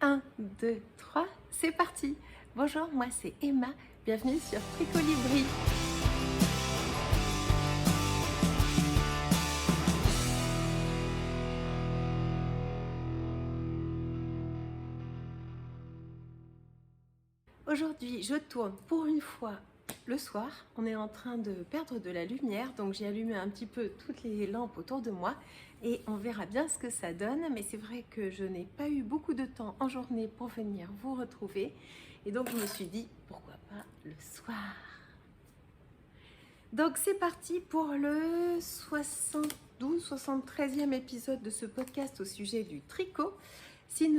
1, 2, 3, c'est parti. Bonjour, moi c'est Emma, bienvenue sur Tricolibri. Aujourd'hui, je tourne pour une fois le soir. On est en train de perdre de la lumière, donc j'ai allumé un petit peu toutes les lampes autour de moi et on verra bien ce que ça donne. Mais c'est vrai que je n'ai pas eu beaucoup de temps en journée pour venir vous retrouver. Et donc je me suis dit, pourquoi pas le soir. Donc c'est parti pour le 73e épisode de ce podcast au sujet du tricot. Si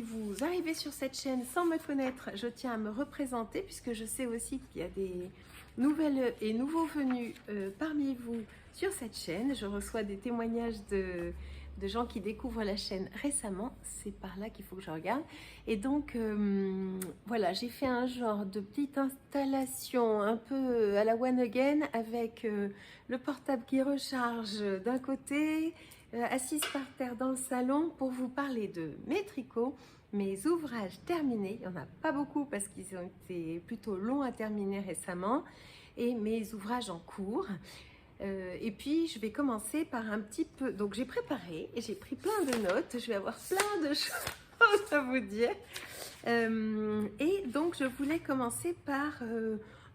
vous arrivez sur cette chaîne sans me connaître, je tiens à me représenter puisque je sais aussi qu'il y a des nouvelles et nouveaux venus parmi vous sur cette chaîne. Je reçois des témoignages de gens qui découvrent la chaîne récemment. C'est par là qu'il faut que je regarde. Et donc, voilà, j'ai fait un genre de petite installation un peu à la One Again avec le portable qui recharge d'un côté, assise par terre dans le salon pour vous parler de mes tricots, mes ouvrages terminés. Il n'y en a pas beaucoup parce qu'ils ont été plutôt longs à terminer récemment, et mes ouvrages en cours. Et puis je vais commencer par un petit peu, donc j'ai préparé et j'ai pris plein de notes, je vais avoir plein de choses à vous dire. Et donc je voulais commencer par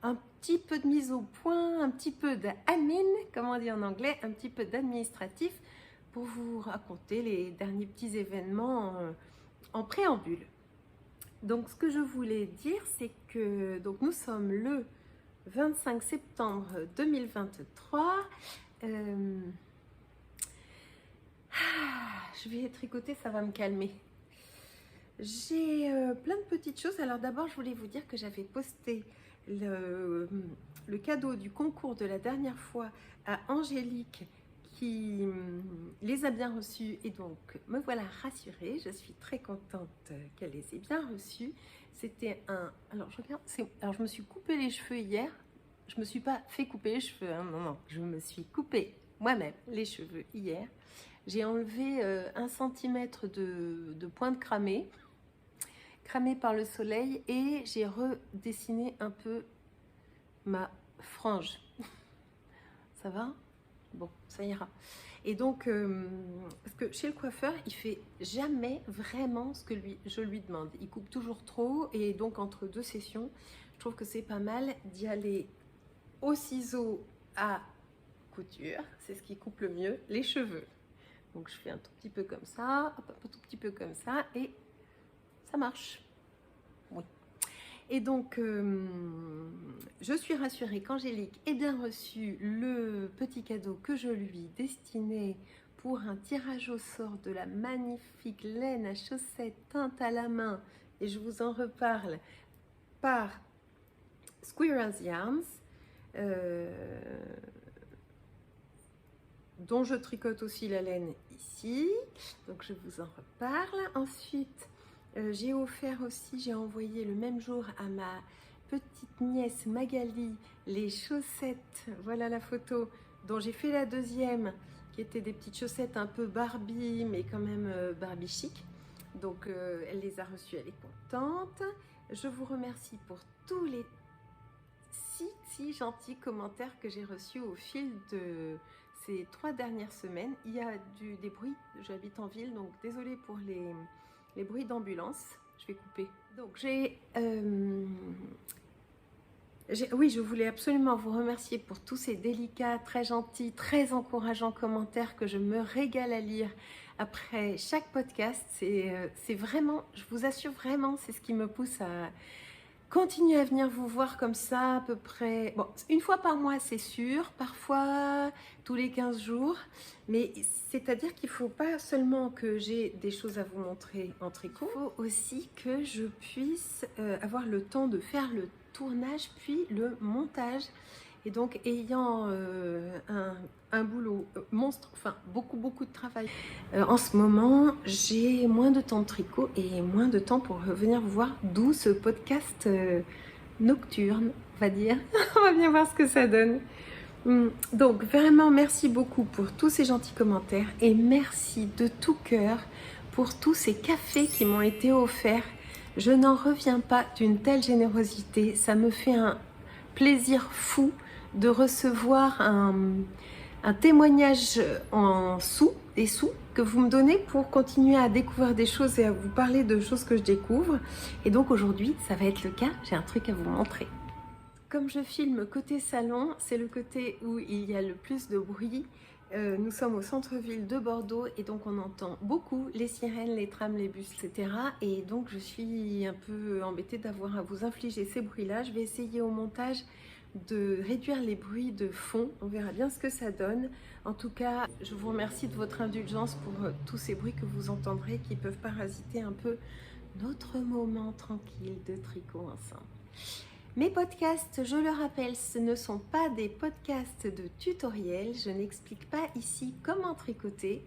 un petit peu de mise au point, un petit peu d'admin, comme on dit en anglais, un petit peu d'administratif, pour vous raconter les derniers petits événements en préambule. Donc ce que je voulais dire, c'est que donc, nous sommes le 25 septembre 2023. Je vais tricoter, ça va me calmer. J'ai plein de petites choses. Alors d'abord, je voulais vous dire que j'avais posté le cadeau du concours de la dernière fois à Angélique, qui les a bien reçus, et donc me voilà rassurée. Je suis très contente qu'elle les ait bien reçus. C'était un... Alors je regarde, alors je me suis coupé les cheveux hier. Je me suis pas fait couper les cheveux, hein, non, je me suis coupé moi-même les cheveux hier. J'ai enlevé 1 cm de pointe cramée par le soleil, et j'ai redessiné un peu ma frange. Ça va ? Bon, ça ira. Et donc, parce que chez le coiffeur, il fait jamais vraiment ce que je lui demande. Il coupe toujours trop, et donc entre 2 sessions, je trouve que c'est pas mal d'y aller au ciseau à couture. C'est ce qui coupe le mieux les cheveux. Donc je fais un tout petit peu comme ça, un tout petit peu comme ça, et ça marche. Oui. Et donc, je suis rassurée qu'Angélique ait bien reçu le petit cadeau que je lui destinais pour un tirage au sort de la magnifique laine à chaussettes teinte à la main, et je vous en reparle, par Squirrel's Yarns, dont je tricote aussi la laine ici. Donc je vous en reparle. Ensuite, j'ai offert aussi, j'ai envoyé le même jour à ma petite nièce Magali les chaussettes. Voilà la photo dont j'ai fait la deuxième, qui étaient des petites chaussettes un peu Barbie, mais quand même Barbie chic. Donc elle les a reçues, elle est contente. Je vous remercie pour tous les si gentils commentaires que j'ai reçus au fil de ces 3 dernières semaines. Il y a des bruits, j'habite en ville, donc désolée pour les bruits d'ambulance. Je vais couper. Donc oui, je voulais absolument vous remercier pour tous ces délicats, très gentils, très encourageants commentaires que je me régale à lire après chaque podcast. C'est vraiment, je vous assure vraiment, c'est ce qui me pousse à continuer à venir vous voir comme ça, à peu près, bon, 1 fois par mois c'est sûr, parfois tous les 15 jours, mais c'est-à-dire qu'il ne faut pas seulement que j'ai des choses à vous montrer en tricot, il faut aussi que je puisse avoir le temps de faire le tournage puis le montage. Et donc, ayant un boulot monstre, enfin beaucoup de travail, en ce moment, j'ai moins de temps de tricot et moins de temps pour venir vous voir, d'où ce podcast nocturne, on va dire. On va bien voir ce que ça donne. Donc, vraiment, merci beaucoup pour tous ces gentils commentaires, et merci de tout cœur pour tous ces cafés qui m'ont été offerts. Je n'en reviens pas d'une telle générosité. Ça me fait un plaisir fou de recevoir un témoignage en des sous que vous me donnez pour continuer à découvrir des choses et à vous parler de choses que je découvre. Et donc aujourd'hui, ça va être le cas. J'ai un truc à vous montrer. Comme je filme côté salon, c'est le côté où il y a le plus de bruit. Nous sommes au centre-ville de Bordeaux et donc on entend beaucoup les sirènes, les trams, les bus, etc. Et donc je suis un peu embêtée d'avoir à vous infliger ces bruits-là. Je vais essayer au montage de réduire les bruits de fond. On verra bien ce que ça donne. En tout cas, je vous remercie de votre indulgence pour tous ces bruits que vous entendrez qui peuvent parasiter un peu notre moment tranquille de tricot ensemble. Mes podcasts, je le rappelle, ce ne sont pas des podcasts de tutoriels. Je n'explique pas ici comment tricoter.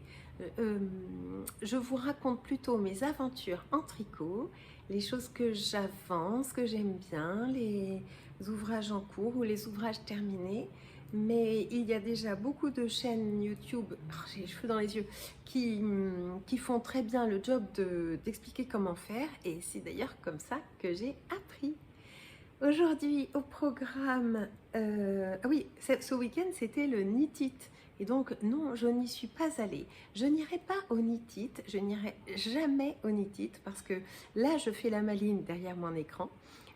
Je vous raconte plutôt mes aventures en tricot, les choses que j'avance, que j'aime bien, les ouvrages en cours ou les ouvrages terminés. Mais il y a déjà beaucoup de chaînes YouTube, j'ai les cheveux dans les yeux, qui font très bien le job d'expliquer comment faire. Et c'est d'ailleurs comme ça que j'ai appris. Aujourd'hui au programme, ah oui, ce week-end c'était le Knit It et donc non, je n'y suis pas allée. Je n'irai pas au Knit It, je n'irai jamais au Knit It parce que là je fais la maline derrière mon écran.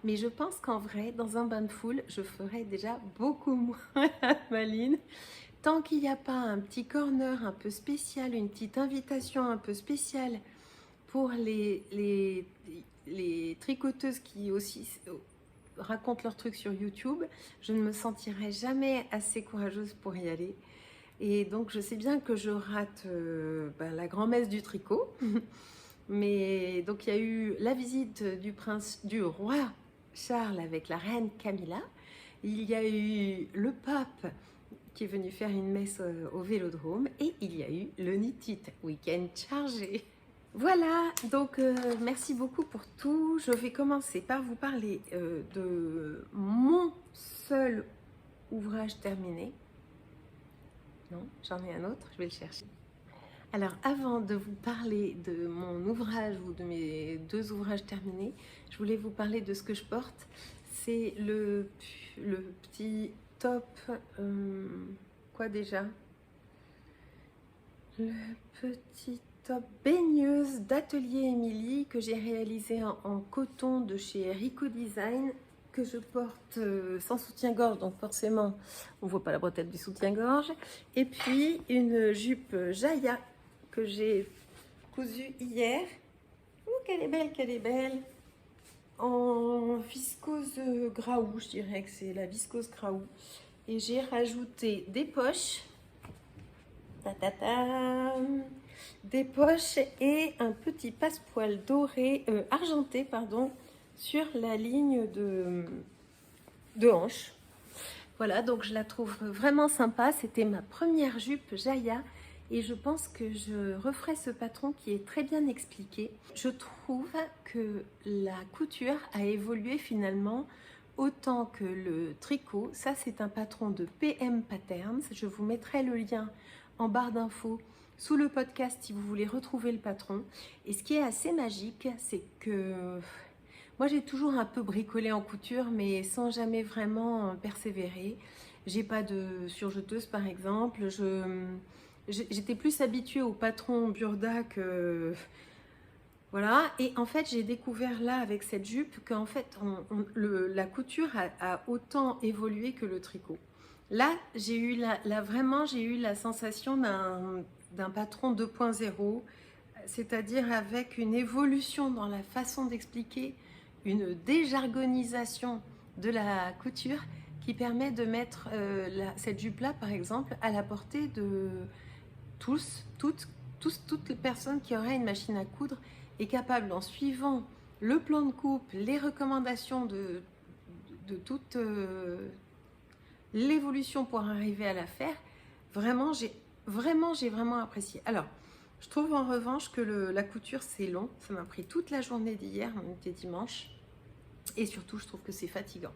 Mais je pense qu'en vrai, dans un bain de foule, je ferai déjà beaucoup moins la maline. Tant qu'il n'y a pas un petit corner un peu spécial, une petite invitation un peu spéciale pour les tricoteuses qui aussi racontent leurs trucs sur YouTube, je ne me sentirai jamais assez courageuse pour y aller. Et donc je sais bien que je rate la grand-messe du tricot. Mais donc il y a eu la visite du roi Charles avec la reine Camilla. Il y a eu le pape qui est venu faire une messe au Vélodrome. Et il y a eu le Knit It, week-end chargé. Voilà, donc merci beaucoup pour tout. Je vais commencer par vous parler de mon seul ouvrage terminé. Non, j'en ai un autre, je vais le chercher. Alors, avant de vous parler de mon ouvrage ou de mes 2 ouvrages terminés, je voulais vous parler de ce que je porte. C'est le petit top... quoi déjà? Le petit top baigneuse d'Atelier Émilie que j'ai réalisé en coton de chez Rico Design, que je porte sans soutien-gorge, donc forcément on voit pas la bretelle du soutien-gorge. Et puis une jupe Jaya que j'ai cousue hier. Oh, qu'elle est belle, en viscose Graou, je dirais que c'est la viscose Graou. Et j'ai rajouté des poches. Des poches et un petit passepoil doré, argenté pardon, sur la ligne de hanche. Voilà, donc je la trouve vraiment sympa. C'était ma première jupe Jaya et je pense que je referai ce patron qui est très bien expliqué. Je trouve que la couture a évolué finalement autant que le tricot. Ça, c'est un patron de PM Patterns. Je vous mettrai le lien en barre d'infos sous le podcast si vous voulez retrouver le patron. Et ce qui est assez magique, c'est que moi j'ai toujours un peu bricolé en couture mais sans jamais vraiment persévérer. J'ai pas de surjeteuse par exemple. J'étais plus habituée au patron Burda que... Voilà, et en fait j'ai découvert là avec cette jupe qu'en fait la couture a autant évolué que le tricot. Là, j'ai eu vraiment j'ai eu la sensation d'un patron 2.0, c'est-à-dire avec une évolution dans la façon d'expliquer, une déjargonisation de la couture qui permet de mettre cette jupe-là, par exemple, à la portée de toutes les personnes qui auraient une machine à coudre est capable, en suivant le plan de coupe, les recommandations de toute l'évolution pour arriver à la faire. Vraiment, j'ai vraiment apprécié. Alors, je trouve en revanche que la couture, c'est long. Ça m'a pris toute la journée d'hier, on était dimanche. Et surtout, je trouve que c'est fatigant.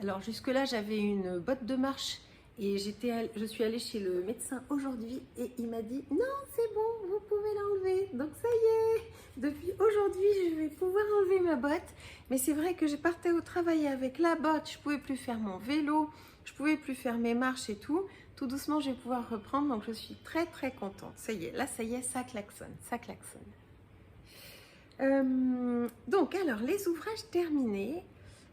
Alors, jusque-là, j'avais une botte de marche Et je suis allée chez le médecin aujourd'hui et il m'a dit non, c'est bon, vous pouvez l'enlever. Donc ça y est, depuis aujourd'hui, je vais pouvoir enlever ma botte. Mais c'est vrai que je partais au travail avec la botte, je pouvais plus faire mon vélo, je pouvais plus faire mes marches et tout. Tout doucement, je vais pouvoir reprendre, donc je suis très très contente. Ça y est, là, ça y est, ça klaxonne, ça klaxonne. Donc, alors, les ouvrages terminés,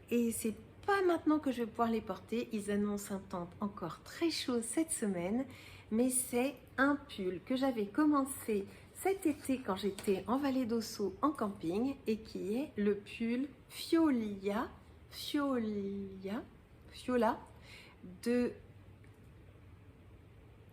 et c'est pas maintenant que je vais pouvoir les porter. Ils annoncent un temps encore très chaud cette semaine, mais c'est un pull que j'avais commencé cet été quand j'étais en Vallée d'Ossau en camping et qui est le pull Fiola de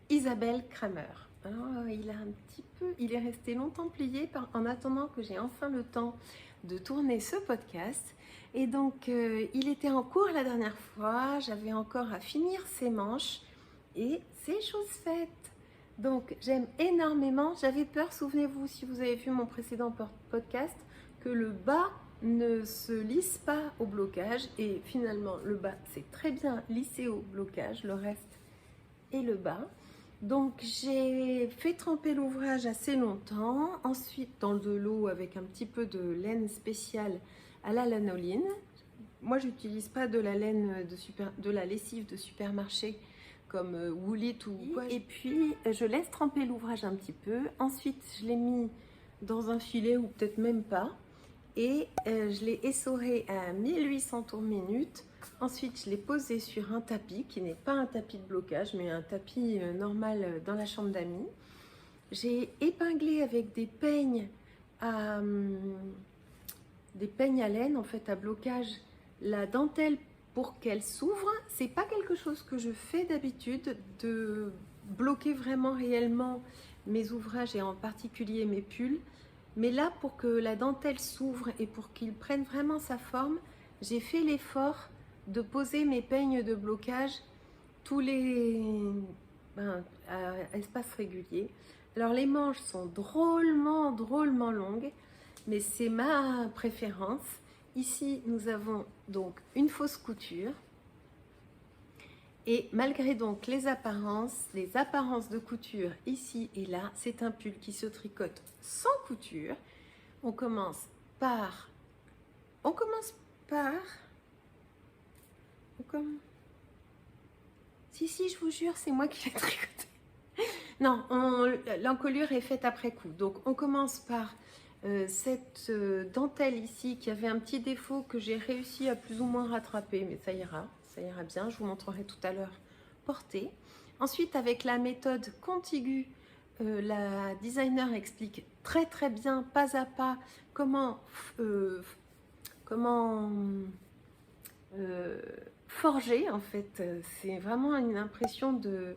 Isabelle Kramer. Alors, il est resté longtemps plié en attendant que j'ai enfin le temps de tourner ce podcast. Et donc, il était en cours la dernière fois, j'avais encore à finir ses manches et c'est chose faite. Donc, j'aime énormément. J'avais peur, souvenez-vous, si vous avez vu mon précédent podcast, que le bas ne se lisse pas au blocage. Et finalement, le bas, c'est très bien lissé au blocage, le reste est le bas. Donc, j'ai fait tremper l'ouvrage assez longtemps. Ensuite, dans de l'eau avec un petit peu de laine spéciale à la lanoline. Moi, j'utilise pas de la laine de la lessive de supermarché comme Woolite ou quoi. Et puis, je laisse tremper l'ouvrage un petit peu. Ensuite, je l'ai mis dans un filet ou peut-être même pas. Et je l'ai essoré à 1800 tours minute. Ensuite, je l'ai posé sur un tapis qui n'est pas un tapis de blocage, mais un tapis normal dans la chambre d'amis. J'ai épinglé avec des peignes à laine, en fait, à blocage, la dentelle pour qu'elle s'ouvre. C'est pas quelque chose que je fais d'habitude, de bloquer vraiment réellement mes ouvrages et en particulier mes pulls. Mais là, pour que la dentelle s'ouvre et pour qu'il prenne vraiment sa forme, j'ai fait l'effort de poser mes peignes de blocage tous à espace régulier. Alors les manches sont drôlement longues, mais c'est ma préférence. Ici, nous avons donc une fausse couture. Et malgré donc les apparences de couture ici et là, c'est un pull qui se tricote sans couture. On commence par... Si, je vous jure, c'est moi qui l'ai tricoté. Non, l'encolure est faite après coup. Donc, on commence par cette dentelle ici qui avait un petit défaut que j'ai réussi à plus ou moins rattraper, mais ça ira bien. Je vous montrerai tout à l'heure portée. Ensuite, avec la méthode contiguë, la designer explique très bien, pas à pas, comment forger, en fait. C'est vraiment une impression de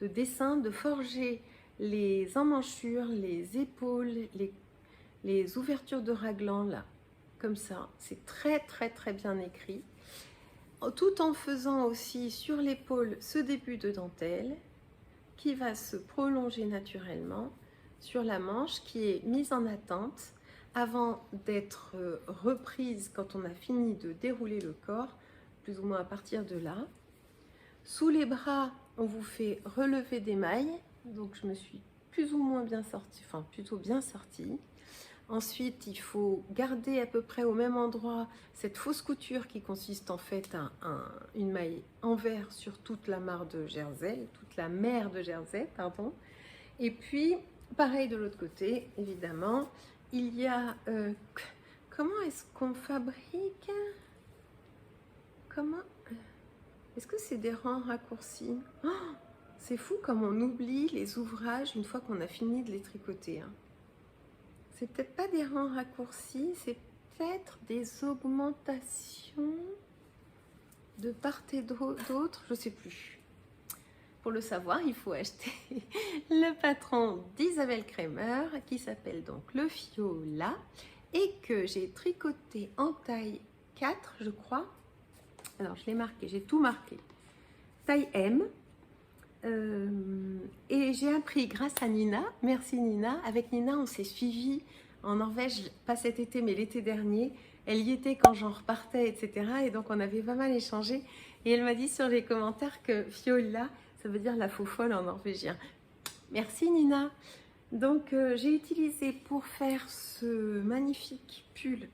dessin, de forger les emmanchures, les épaules, les ouvertures de raglan, là, comme ça. C'est très bien écrit. Tout en faisant aussi sur l'épaule ce début de dentelle qui va se prolonger naturellement sur la manche qui est mise en attente avant d'être reprise quand on a fini de dérouler le corps, plus ou moins à partir de là. Sous les bras, on vous fait relever des mailles, donc je me suis plus ou moins bien sortie, enfin plutôt bien sortie. Ensuite, il faut garder à peu près au même endroit cette fausse couture qui consiste en fait à une maille envers sur toute la mer de Jersey, pardon. Et puis, pareil de l'autre côté, évidemment, il y a... comment est-ce qu'on fabrique? Est-ce que c'est des rangs raccourcis? Oh, c'est fou comme on oublie les ouvrages une fois qu'on a fini de les tricoter, hein. C'est peut-être pas des rangs raccourcis, c'est peut-être des augmentations de part et d'autre, je sais plus. Pour le savoir, il faut acheter le patron d'Isabelle Kramer qui s'appelle donc le Fiola et que j'ai tricoté en taille 4, je crois. Alors, je l'ai marqué, j'ai tout marqué. Taille M. Et j'ai appris grâce à Nina, merci Nina. Avec Nina, on s'est suivi en Norvège, pas cet été, mais l'été dernier. Elle y était quand j'en repartais, etc. Et donc, on avait pas mal échangé. Et elle m'a dit sur les commentaires que Fiolla, ça veut dire la faux folle en norvégien. Merci Nina. Donc j'ai utilisé pour faire ce magnifique pull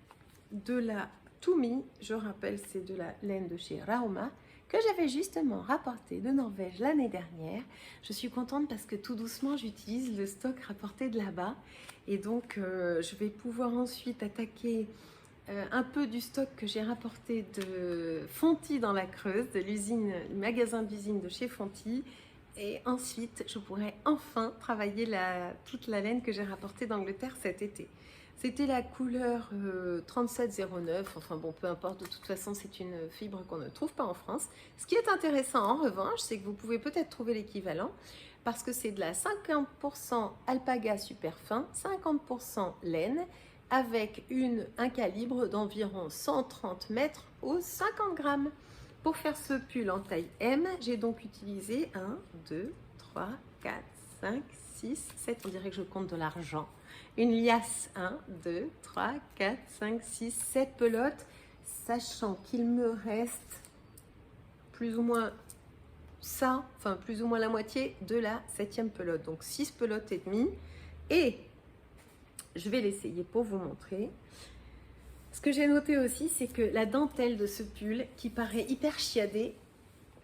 de la Tumi, je rappelle c'est de la laine de chez Rauma, que j'avais justement rapporté de Norvège l'année dernière. Je suis contente parce que tout doucement j'utilise le stock rapporté de là-bas et donc je vais pouvoir ensuite attaquer un peu du stock que j'ai rapporté de Fonty dans la Creuse, de l'usine, le magasin d'usine de chez Fonty. Et ensuite, je pourrai enfin travailler toute la laine que j'ai rapportée d'Angleterre cet été. C'était la couleur 3709, enfin bon, peu importe, de toute façon, c'est une fibre qu'on ne trouve pas en France. Ce qui est intéressant en revanche, c'est que vous pouvez peut-être trouver l'équivalent, parce que c'est de la 50% alpaga super fin, 50% laine, avec un calibre d'environ 130 mètres ou 50 grammes. Pour faire ce pull en taille M, j'ai donc utilisé 1, 2, 3, 4, 5, 6, 7, on dirait que je compte de l'argent. Une liasse, 1, 2, 3, 4, 5, 6, 7 pelotes, sachant qu'il me reste plus ou moins ça, enfin plus ou moins la moitié de la 7e pelote. Donc 6 pelotes et demie. Et je vais l'essayer pour vous montrer. Ce que j'ai noté aussi, c'est que la dentelle de ce pull, qui paraît hyper chiadée,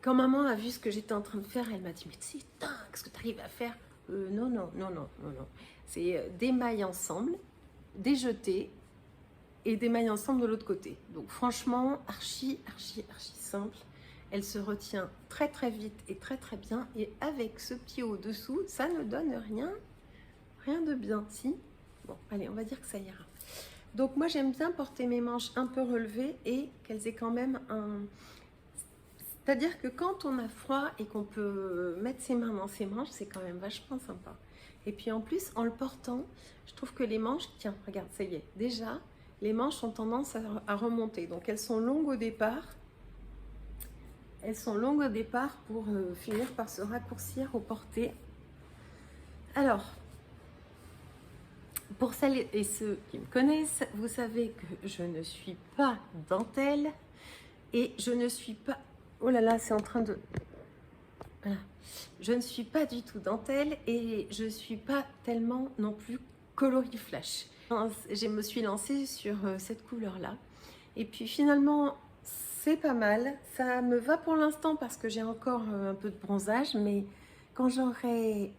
quand maman a vu ce que j'étais en train de faire, elle m'a dit « Mais c'est dingue ce que tu arrives à faire !» Non, non, non, non, non, non. C'est des mailles ensemble, des jetées et des mailles ensemble de l'autre côté. Donc franchement, archi simple. Elle se retient très très vite et très très bien. Et avec ce petit haut dessous, ça ne donne rien de bien, si. Bon, allez, on va dire que ça ira. Donc moi j'aime bien porter mes manches un peu relevées et qu'elles aient quand même un... C'est-à-dire que quand on a froid et qu'on peut mettre ses mains dans ses manches, c'est quand même vachement sympa. Et puis en plus, en le portant, je trouve que les manches... Tiens, regarde, ça y est. Déjà, les manches ont tendance à remonter. Donc elles sont longues au départ. Elles sont longues au départ pour finir par se raccourcir au porté. Alors... Pour celles et ceux qui me connaissent, vous savez que je ne suis pas dentelle et je ne suis pas... Oh là là, c'est en train de... Voilà. Je ne suis pas du tout dentelle et je ne suis pas tellement non plus coloris flash. Je me suis lancée sur cette couleur-là. Et puis finalement, c'est pas mal. Ça me va pour l'instant parce que j'ai encore un peu de bronzage, mais quand j'aurai...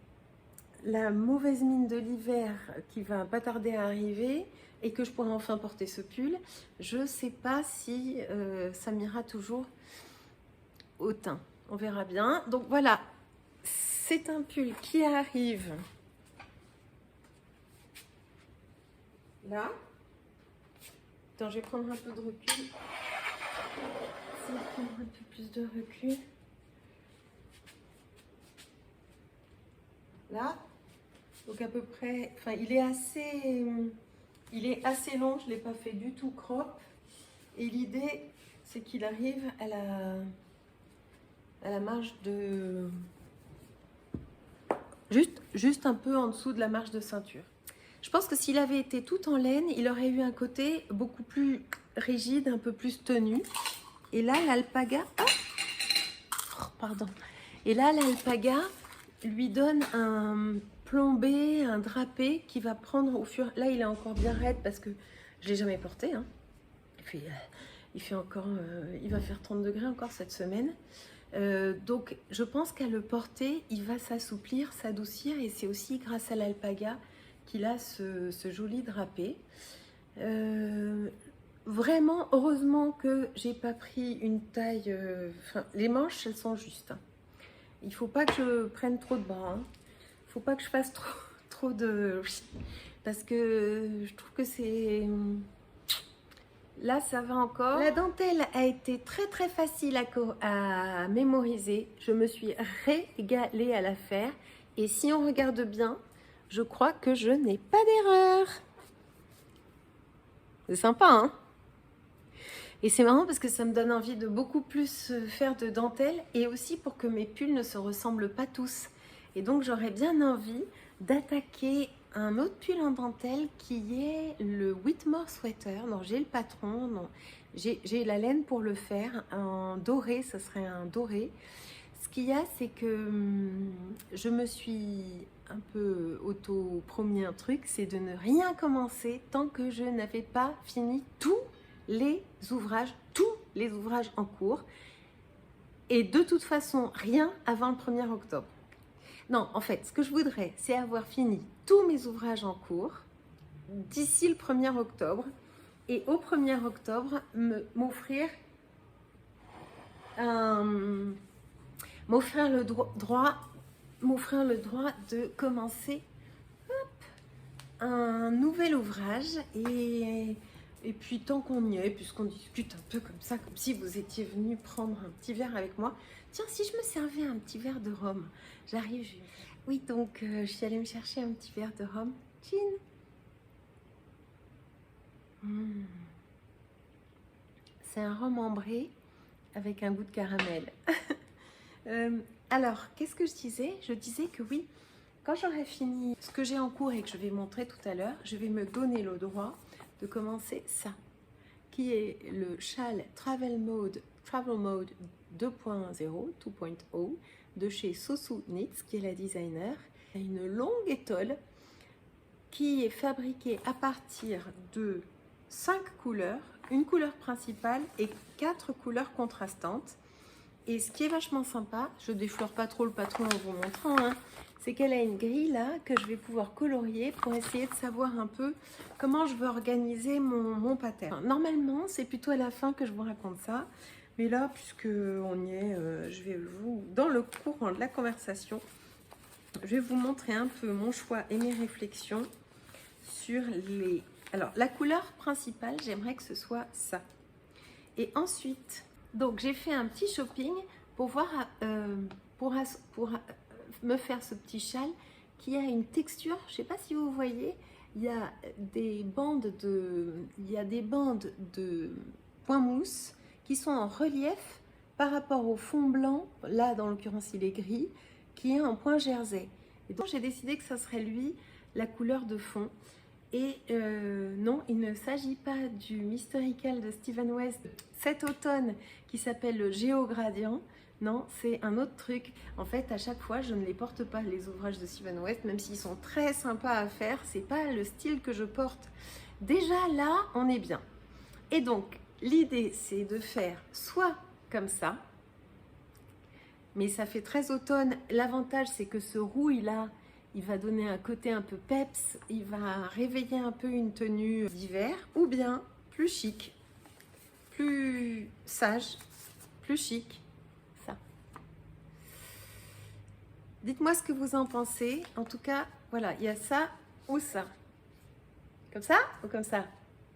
la mauvaise mine de l'hiver qui va pas tarder à arriver et que je pourrai enfin porter ce pull, je ne sais pas si ça m'ira toujours au teint. On verra bien. Donc voilà, c'est un pull qui arrive là. Attends, je vais prendre un peu de recul. Je vais prendre un peu plus de recul. Là. Donc à peu près, enfin il est assez long, je ne l'ai pas fait du tout crop. Et l'idée, c'est qu'il arrive à la marge de... Juste un peu en dessous de la marge de ceinture. Je pense que s'il avait été tout en laine, il aurait eu un côté beaucoup plus rigide, un peu plus tenu. Et là, l'alpaga... Oh, pardon. Et là, l'alpaga lui donne un... plombé, un drapé qui va prendre au fur... Là, il est encore bien raide parce que je ne l'ai jamais porté. Hein. Il fait encore... il va faire 30 degrés encore cette semaine. Donc, je pense qu'à le porter, il va s'assouplir, s'adoucir. Et c'est aussi grâce à l'alpaga qu'il a ce joli drapé. Vraiment, heureusement que j'ai pas pris une taille... les manches, elles sont justes. Hein. Il ne faut pas que je prenne trop de bras. Hein. Faut pas que je fasse trop de... Parce que je trouve que c'est... Là, ça va encore. La dentelle a été très facile à mémoriser. Je me suis régalée à la faire. Et si on regarde bien, je crois que je n'ai pas d'erreur. C'est sympa, hein? Et c'est marrant parce que ça me donne envie de beaucoup plus faire de dentelle. Et aussi pour que mes pulls ne se ressemblent pas tous. Et donc, j'aurais bien envie d'attaquer un autre pull en dentelle qui est le Whitmore Sweater. Donc j'ai le patron, j'ai la laine pour le faire, en doré, ce serait un doré. Ce qu'il y a, c'est que je me suis un peu auto-promis un truc, c'est de ne rien commencer tant que je n'avais pas fini tous les ouvrages en cours. Et de toute façon, rien avant le 1er octobre. Non, en fait, ce que je voudrais, c'est avoir fini tous mes ouvrages en cours d'ici le 1er octobre. Et au 1er octobre, m'offrir le droit de commencer un nouvel ouvrage. Et puis tant qu'on y est, puisqu'on discute un peu comme ça, comme si vous étiez venu prendre un petit verre avec moi, tiens, si je me servais un petit verre de rhum, j'arrive. Oui, donc je suis allée me chercher un petit verre de rhum. Chin. C'est un rhum ambré avec un goût de caramel. Alors, qu'est-ce que je disais? Je disais que oui, quand j'aurai fini ce que j'ai en cours et que je vais montrer tout à l'heure, je vais me donner le droit de commencer ça, qui est le châle Travel Mode 2.0 de chez Sosu Knits, qui est la designer. Il y a une longue étole qui est fabriquée à partir de 5 couleurs, une couleur principale et 4 couleurs contrastantes. Et ce qui est vachement sympa, je déflore pas trop le patron en vous montrant, hein, c'est qu'elle a une grille là que je vais pouvoir colorier pour essayer de savoir un peu comment je veux organiser mon pattern. Normalement, c'est plutôt à la fin que je vous raconte ça. Mais là, puisque on y est, je vais dans le courant de la conversation, je vais vous montrer un peu mon choix et mes réflexions sur les... Alors, la couleur principale, j'aimerais que ce soit ça. Et ensuite, donc j'ai fait un petit shopping pour voir, pour me faire ce petit châle qui a une texture, je ne sais pas si vous voyez, il y a des bandes de point mousse qui sont en relief par rapport au fond blanc, là dans l'occurrence il est gris, qui est en point jersey. Et donc j'ai décidé que ça serait lui la couleur de fond. Et non, il ne s'agit pas du Mystical de Steven West cet automne qui s'appelle le Géogradient. Non, c'est un autre truc. En fait, à chaque fois, je ne les porte pas, les ouvrages de Steven West, même s'ils sont très sympas à faire. C'est pas le style que je porte. Déjà là, on est bien. Et donc, l'idée, c'est de faire soit comme ça, mais ça fait très automne. L'avantage, c'est que ce rouille-là, il va donner un côté un peu peps, il va réveiller un peu une tenue d'hiver, ou bien plus chic, plus sage, plus chic, ça. Dites-moi ce que vous en pensez. En tout cas, voilà, il y a ça ou ça. Comme ça ou comme ça?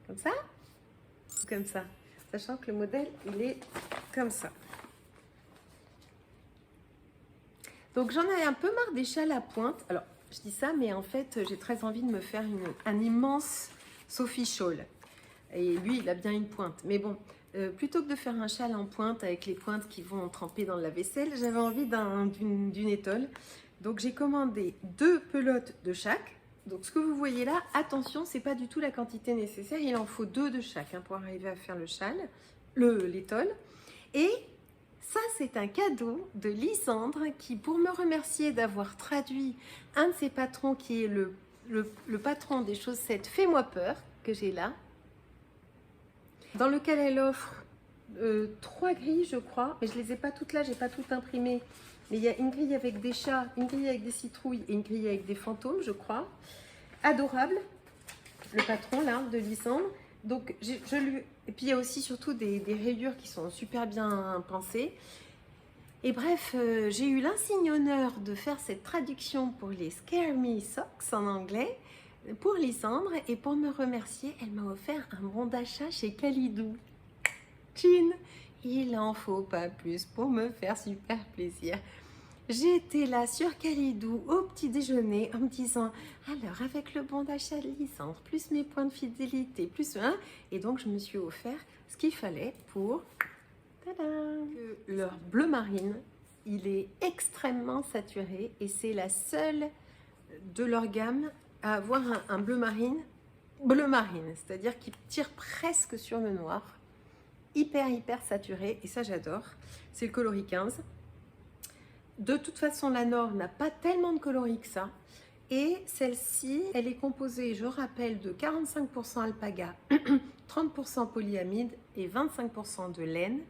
Comme ça ou comme ça? Sachant que le modèle, il est comme ça. Donc j'en ai un peu marre des châles à pointe. Alors je dis ça, mais en fait j'ai très envie de me faire un immense Sophie Shawl. Et lui il a bien une pointe. Mais bon, plutôt que de faire un châle en pointe avec les pointes qui vont tremper dans la vaisselle, j'avais envie d'une étole. Donc j'ai commandé 2 pelotes de chaque. Donc ce que vous voyez là, attention, c'est pas du tout la quantité nécessaire. Il en faut 2 de chaque pour arriver à faire le châle, l'étole. Et ça, c'est un cadeau de Lysandre qui, pour me remercier d'avoir traduit un de ses patrons qui est le patron des chaussettes Fais-moi peur, que j'ai là, dans lequel elle offre 3 grilles, je crois, mais je ne les ai pas toutes là, j'ai pas tout imprimé. Mais il y a une grille avec des chats, une grille avec des citrouilles et une grille avec des fantômes, je crois. Adorable, le patron là, de Lysandre. Donc, et puis il y a aussi surtout des rayures qui sont super bien pensées. Et bref, j'ai eu l'insigne honneur de faire cette traduction pour les Scare Me Socks en anglais pour Lysandre. Et pour me remercier, elle m'a offert un bon d'achat chez Kalidou. Chin, il en faut pas plus pour me faire super plaisir. J'étais là sur Kalidou au petit déjeuner en me disant alors avec le bon d'achat de Lysandre plus mes points de fidélité plus un, et donc je me suis offert ce qu'il fallait pour leur bleu marine. Il est extrêmement saturé et c'est la seule de leur gamme à avoir un bleu marine, c'est-à-dire qui tire presque sur le noir, hyper saturé, et ça j'adore. C'est le coloris 15. De toute façon, la Nord n'a pas tellement de coloris que ça. Et celle-ci, elle est composée, je rappelle, de 45% alpaga, 30% polyamide et 25% de laine,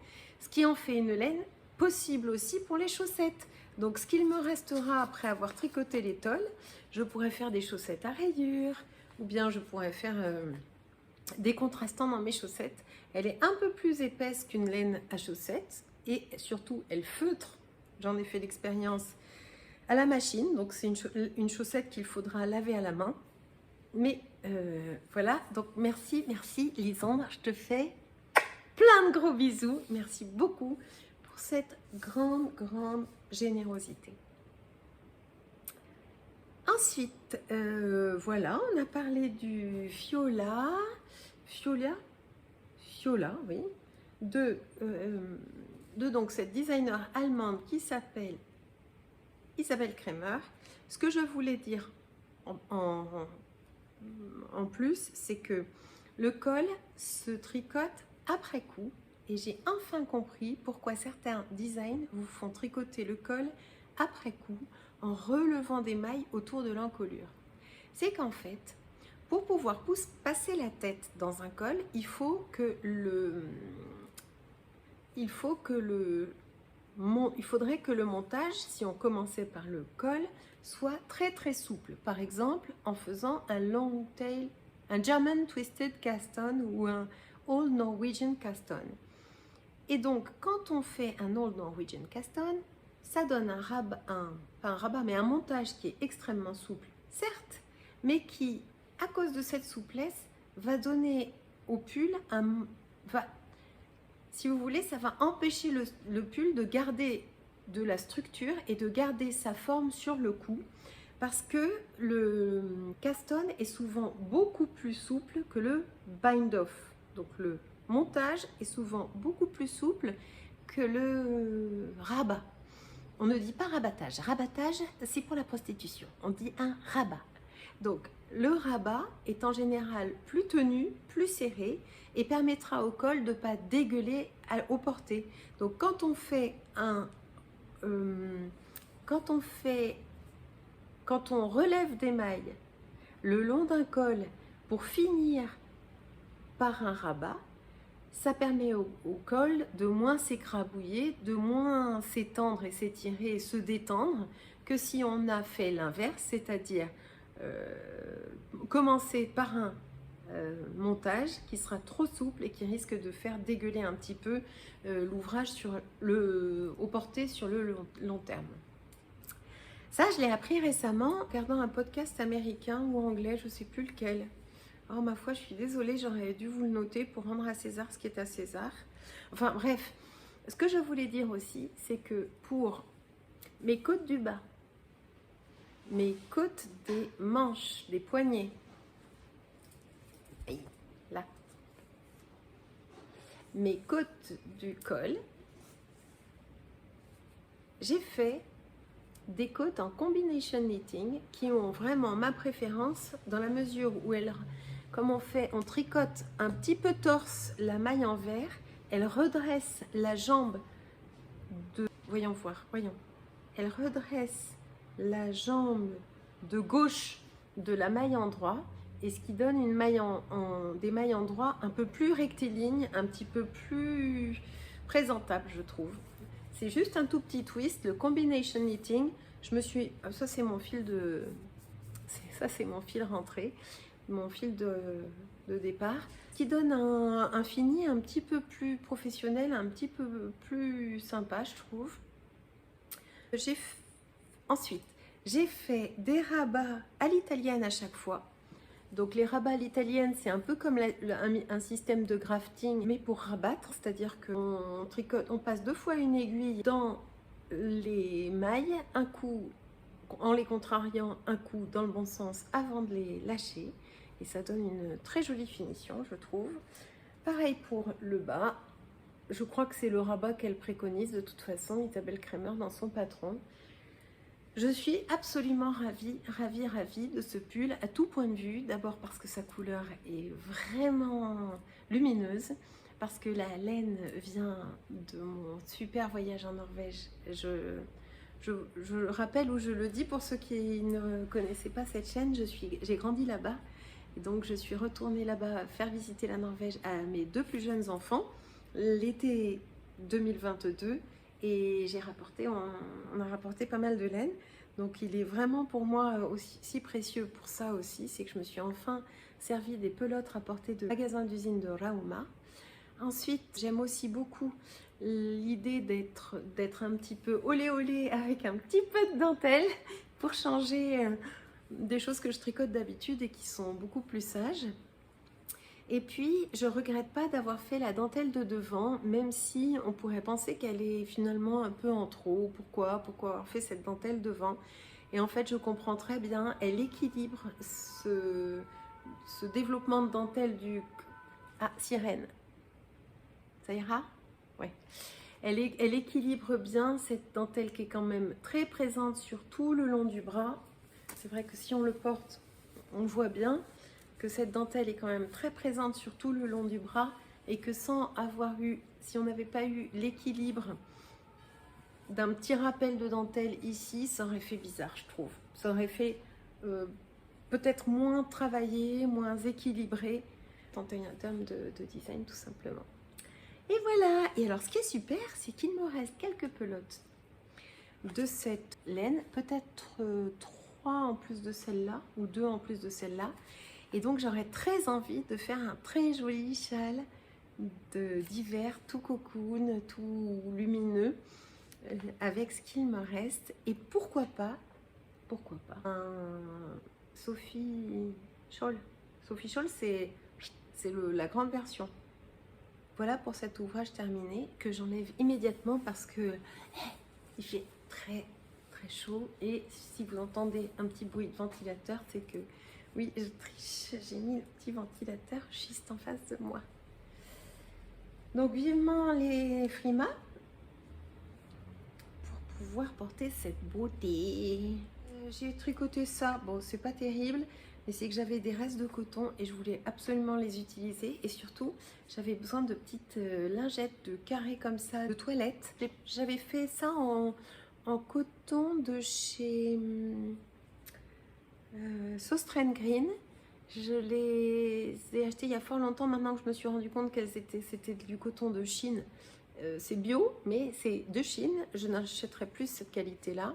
ce qui en fait une laine possible aussi pour les chaussettes. Donc ce qu'il me restera après avoir tricoté les tôles, je pourrais faire des chaussettes à rayures, ou bien je pourrais faire des contrastants dans mes chaussettes. Elle est un peu plus épaisse qu'une laine à chaussettes et surtout elle feutre. J'en ai fait l'expérience à la machine, donc c'est une chaussette qu'il faudra laver à la main. Mais voilà, donc merci Lisandre, je te fais plein de gros bisous. Merci beaucoup pour cette grande générosité. Ensuite, voilà, on a parlé du Fiola, oui, de donc cette designer allemande qui s'appelle Isabelle Kremer. Ce que je voulais dire en plus, c'est que le col se tricote après coup, et j'ai enfin compris pourquoi certains designs vous font tricoter le col après coup en relevant des mailles autour de l'encolure. C'est qu'en fait, pour pouvoir passer la tête dans un col, il faudrait que le montage, si on commençait par le col, soit très souple. Par exemple, en faisant un long tail, un German twisted cast on ou un Old Norwegian cast on. Et donc, quand on fait un Old Norwegian cast on, ça donne un montage qui est extrêmement souple, certes, mais qui, à cause de cette souplesse, va donner au pull si vous voulez, ça va empêcher le pull de garder de la structure et de garder sa forme sur le cou, parce que le cast-on est souvent beaucoup plus souple que le bind-off. Donc le montage est souvent beaucoup plus souple que le rabat. On ne dit pas rabattage. Rabattage, c'est pour la prostitution. On dit un rabat. Donc le rabat est en général plus tenu, plus serré, et permettra au col de ne pas dégueuler au porté. Donc quand on relève des mailles le long d'un col pour finir par un rabat, ça permet au col de moins s'écrabouiller, de moins s'étendre et s'étirer et se détendre que si on a fait l'inverse, c'est-à-dire commencer par un montage qui sera trop souple et qui risque de faire dégueuler un petit peu l'ouvrage au porté sur le long terme. Ça, je l'ai appris récemment en regardant un podcast américain ou anglais, je ne sais plus lequel. Oh, ma foi, je suis désolée, j'aurais dû vous le noter pour rendre à César ce qui est à César. Enfin bref, ce que je voulais dire aussi, c'est que pour mes côtes du bas, mes côtes des manches, des poignets, là, mes côtes du col, j'ai fait des côtes en combination knitting qui ont vraiment ma préférence dans la mesure où comme on tricote un petit peu torse la maille envers, elle redresse la jambe voyons. Elle redresse la jambe de gauche de la maille en droit, et ce qui donne une maille des mailles en droit un peu plus rectilignes, un petit peu plus présentable, je trouve. C'est juste un tout petit twist, le combination knitting. Ça c'est mon fil rentré, mon fil de départ, qui donne un fini un petit peu plus professionnel, un petit peu plus sympa, je trouve. Ensuite, j'ai fait des rabats à l'italienne à chaque fois. Donc les rabats à l'italienne, c'est un peu comme un système de grafting, mais pour rabattre, c'est-à-dire qu'on tricote, on passe 2 fois une aiguille dans les mailles, un coup en les contrariant, un coup dans le bon sens avant de les lâcher, et ça donne une très jolie finition, je trouve. Pareil pour le bas, je crois que c'est le rabat qu'elle préconise de toute façon, Isabelle Kremer, dans son patron. Je suis absolument ravie de ce pull à tout point de vue. D'abord parce que sa couleur est vraiment lumineuse, parce que la laine vient de mon super voyage en Norvège. Je rappelle ou je le dis pour ceux qui ne connaissaient pas cette chaîne, j'ai grandi là-bas. Et donc je suis retournée là-bas faire visiter la Norvège à mes 2 plus jeunes enfants l'été 2022 et on a rapporté pas mal de laine. Donc il est vraiment pour moi aussi si précieux pour ça aussi, c'est que je me suis enfin servi des pelotes rapportées de magasin d'usine de Rauma. Ensuite, j'aime aussi beaucoup l'idée d'être un petit peu olé olé avec un petit peu de dentelle pour changer des choses que je tricote d'habitude et qui sont beaucoup plus sages. Et puis, je regrette pas d'avoir fait la dentelle de devant, même si on pourrait penser qu'elle est finalement un peu en trop. Pourquoi avoir fait cette dentelle devant? Et en fait, je comprends très bien, elle équilibre ce développement de dentelle du... Ah, sirène. Ça ira? Ouais. Elle équilibre bien cette dentelle qui est quand même très présente sur tout le long du bras. C'est vrai que si on le porte, on voit bien que cette dentelle est quand même très présente sur tout le long du bras et que si on n'avait pas eu l'équilibre d'un petit rappel de dentelle ici, ça aurait fait bizarre, je trouve. Ça aurait fait peut-être moins travaillé, moins équilibré. Tenter un terme de design tout simplement. Et voilà. Et alors ce qui est super, c'est qu'il me reste quelques pelotes de cette laine, peut-être 3 en plus de celle-là ou 2 en plus de celle-là. Et donc j'aurais très envie de faire un très joli châle d'hiver, tout cocoon, tout lumineux, avec ce qu'il me reste. Et pourquoi pas un Sophie Scholl. Sophie Scholl, c'est la grande version. Voilà pour cet ouvrage terminé que j'enlève immédiatement parce que il fait très très chaud. Et si vous entendez un petit bruit de ventilateur, c'est que oui, je triche, j'ai mis le petit ventilateur juste en face de moi. Donc vivement les frimas pour pouvoir porter cette beauté. J'ai tricoté ça, bon c'est pas terrible, mais c'est que j'avais des restes de coton et je voulais absolument les utiliser. Et surtout, j'avais besoin de petites lingettes de carrés comme ça, de toilette. J'avais fait ça en coton de chez... Sauce-Train Green. Je les ai achetées il y a fort longtemps. Maintenant que je me suis rendu compte que c'était du coton de Chine, c'est bio, mais c'est de Chine. Je n'achèterai plus cette qualité-là.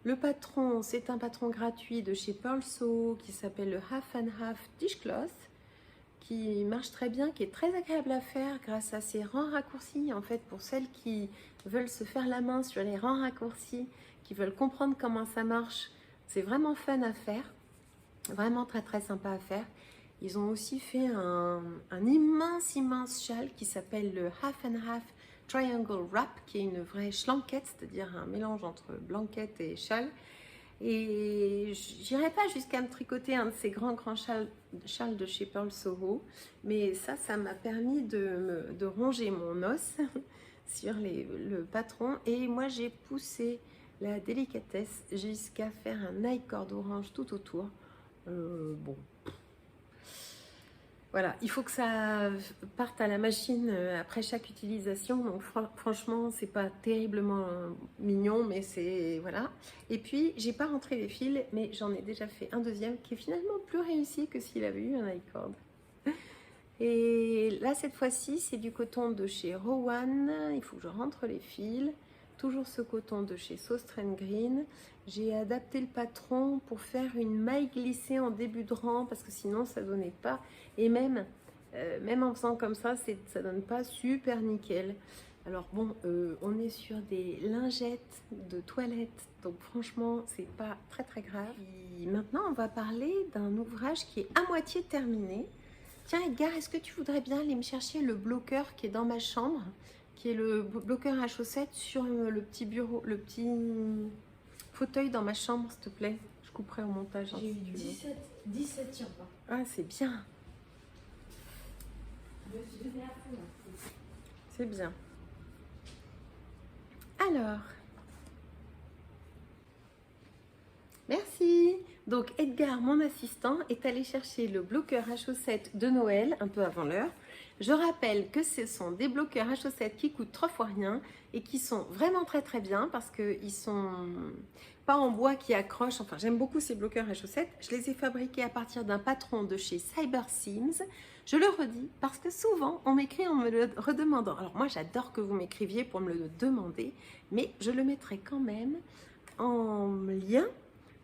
Le patron, c'est un patron gratuit de chez Pearl Sew qui s'appelle le Half and Half Dishcloth, qui marche très bien, qui est très agréable à faire grâce à ses rangs raccourcis. En fait, pour celles qui veulent se faire la main sur les rangs raccourcis, qui veulent comprendre comment ça marche, c'est vraiment fun à faire. Vraiment très très sympa à faire. Ils ont aussi fait un immense châle qui s'appelle le Half and Half Triangle Wrap, qui est une vraie schlanquette, c'est-à-dire un mélange entre blanquette et châle. Et j'irai pas jusqu'à me tricoter un de ces grands châles de chez Pearl Soho, mais ça m'a permis de ronger mon os sur le patron. Et moi j'ai poussé la délicatesse jusqu'à faire un I-cord orange tout autour. Bon, voilà, il faut que ça parte à la machine après chaque utilisation. Donc franchement, c'est pas terriblement mignon, mais c'est voilà. Et puis j'ai pas rentré les fils, mais j'en ai déjà fait un deuxième qui est finalement plus réussi que s'il avait eu un I-cord. Et là cette fois-ci, c'est du coton de chez Rowan. Il faut que je rentre les fils. Toujours ce coton de chez Sauce-Train Green. J'ai adapté le patron pour faire une maille glissée en début de rang parce que sinon ça donnait pas. Et même en faisant comme ça donne pas super nickel. Alors bon, on est sur des lingettes de toilette, donc franchement c'est pas très très grave. Et maintenant on va parler d'un ouvrage qui est à moitié terminé. Tiens Edgar, est-ce que tu voudrais bien aller me chercher le bloqueur qui est dans ma chambre, qui est le bloqueur à chaussettes sur le petit bureau, le petit fauteuil dans ma chambre, s'il te plaît. Je couperai au montage. J'ai eu 17 tiens pas. Ah, c'est bien. C'est bien. Alors, Donc Edgar, mon assistant, est allé chercher le bloqueur à chaussettes de Noël, un peu avant l'heure. Je rappelle que ce sont des bloqueurs à chaussettes qui coûtent 3 fois rien et qui sont vraiment très très bien parce qu'ils sont pas en bois qui accrochent. Enfin, j'aime beaucoup ces bloqueurs à chaussettes. Je les ai fabriqués à partir d'un patron de chez Cyber Seams. Je le redis parce que souvent on m'écrit en me le redemandant. Alors moi j'adore que vous m'écriviez pour me le demander, mais je le mettrai quand même en lien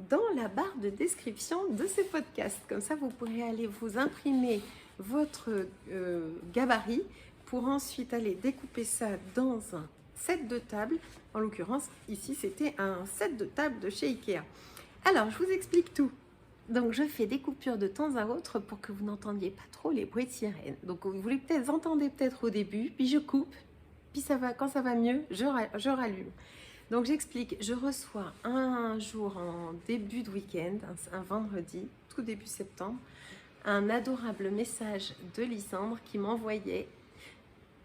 dans la barre de description de ce podcast. Comme ça, vous pourrez aller vous imprimer votre gabarit pour ensuite aller découper ça dans un set de table. En l'occurrence, ici, c'était un set de table de chez Ikea. Alors, je vous explique tout. Donc, je fais des coupures de temps à autre pour que vous n'entendiez pas trop les bruits de sirène. Donc, vous voulez peut-être entendre peut-être au début, puis je coupe, puis ça va, quand ça va mieux, je rallume. Donc j'explique, je reçois un jour en début de week-end, un vendredi, tout début septembre, un adorable message de Lysandre qui m'envoyait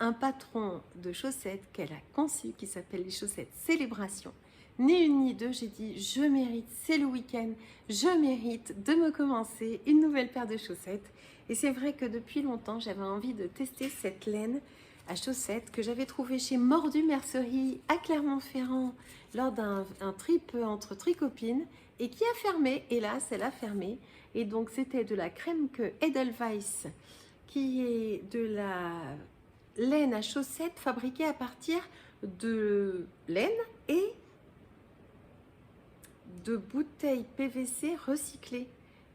un patron de chaussettes qu'elle a conçu qui s'appelle les chaussettes Célébration. Ni une ni deux, j'ai dit je mérite, c'est le week-end, je mérite de me commencer une nouvelle paire de chaussettes. Et c'est vrai que depuis longtemps, j'avais envie de tester cette laine à chaussettes que j'avais trouvé chez Mordu Mercerie à Clermont-Ferrand lors d'un trip entre tricopines et qui a fermé, hélas elle a fermé. Et donc c'était de la crème que Edelweiss qui est de la laine à chaussettes fabriquée à partir de laine et de bouteilles PVC recyclées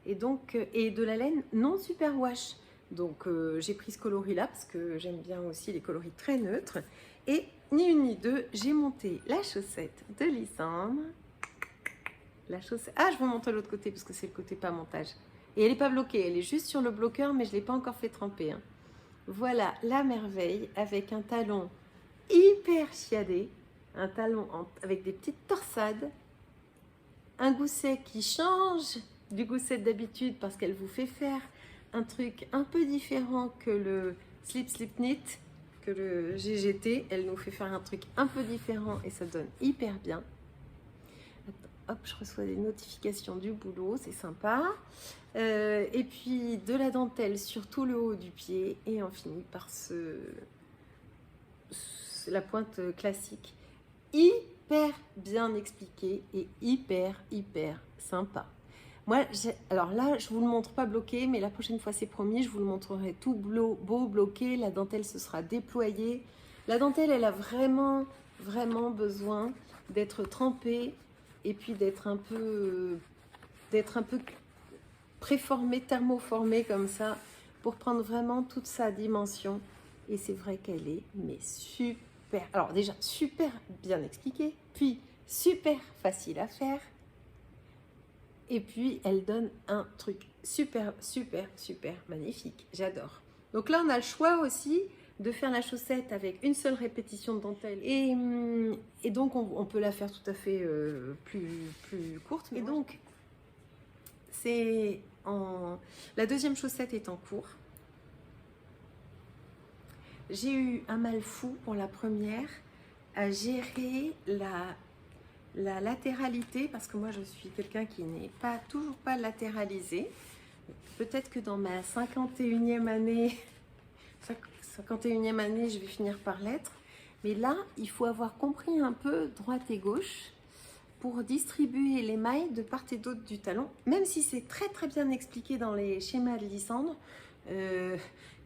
et donc et de la laine non superwash. Donc j'ai pris ce coloris là parce que j'aime bien aussi les coloris très neutres. Et ni une ni deux, j'ai monté la chaussette de Lysandre. La chaussette. Ah, je vous montre l'autre côté parce que c'est le côté pas montage. Et elle n'est pas bloquée, elle est juste sur le bloqueur, mais je ne l'ai pas encore fait tremper. Hein. Voilà la merveille avec un talon hyper chiadé, un talon avec des petites torsades, un gousset qui change du gousset d'habitude parce qu'elle vous fait faire un truc un peu différent que le slip knit, que le GGT. Elle nous fait faire un truc un peu différent et ça donne hyper bien. Attends, hop, je reçois des notifications du boulot, c'est sympa. Et puis de la dentelle sur tout le haut du pied et on finit par la pointe classique. Hyper bien expliqué et hyper sympa. Moi, alors là, je vous le montre pas bloqué, mais la prochaine fois, c'est promis, je vous le montrerai tout beau bloqué. La dentelle se sera déployée. La dentelle, elle a vraiment besoin d'être trempée et puis d'être un peu préformée, thermoformée comme ça, pour prendre vraiment toute sa dimension. Et c'est vrai qu'elle est mais super. Alors déjà, super bien expliquée, puis super facile à faire. Et puis, elle donne un truc super magnifique. J'adore. Donc là, on a le choix aussi de faire la chaussette avec une seule répétition de dentelle. Et donc, on peut la faire tout à fait plus courte. Et donc, la deuxième chaussette est en cours. J'ai eu un mal fou pour la première à gérer la latéralité, parce que moi je suis quelqu'un qui n'est toujours pas latéralisé. Peut-être que dans ma 51e année, je vais finir par l'être. Mais là, il faut avoir compris un peu droite et gauche pour distribuer les mailles de part et d'autre du talon. Même si c'est très bien expliqué dans les schémas de Lysandre.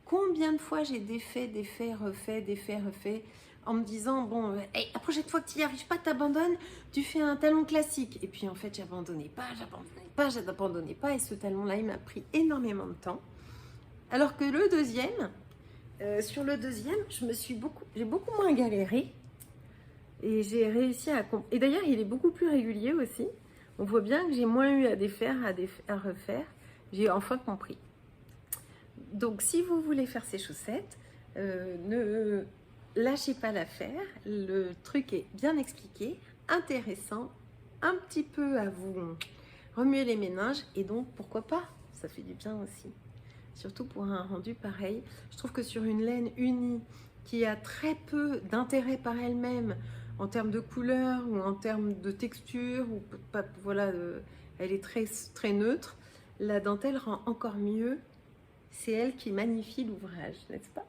Combien de fois j'ai défait, refait en me disant, bon, hey, la prochaine fois que tu n'y arrives pas, tu abandonnes, tu fais un talon classique. Et puis en fait, j'abandonnais pas. Et ce talon-là, il m'a pris énormément de temps. Alors que le deuxième, sur le deuxième, j'ai beaucoup moins galéré. Et j'ai réussi à... Et d'ailleurs, il est beaucoup plus régulier aussi. On voit bien que j'ai moins eu à défaire, à refaire. J'ai enfin compris. Donc, si vous voulez faire ces chaussettes, ne lâchez pas l'affaire. Le truc est bien expliqué, intéressant, un petit peu à vous remuer les méninges. Et donc, pourquoi pas? Ça fait du bien aussi. Surtout pour un rendu pareil. Je trouve que sur une laine unie qui a très peu d'intérêt par elle-même en termes de couleur ou en termes de texture, ou voilà, elle est très, très neutre. La dentelle rend encore mieux. C'est elle qui magnifie l'ouvrage, n'est-ce pas?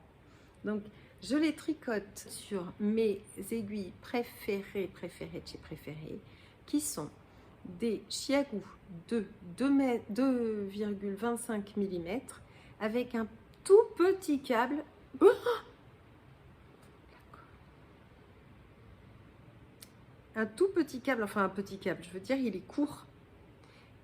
Donc, je les tricote sur mes aiguilles préférées de chez Préféré, qui sont des Chiaougou de 2,25 mm avec un tout petit câble. Oh, un tout petit câble, enfin un petit câble, je veux dire, il est court.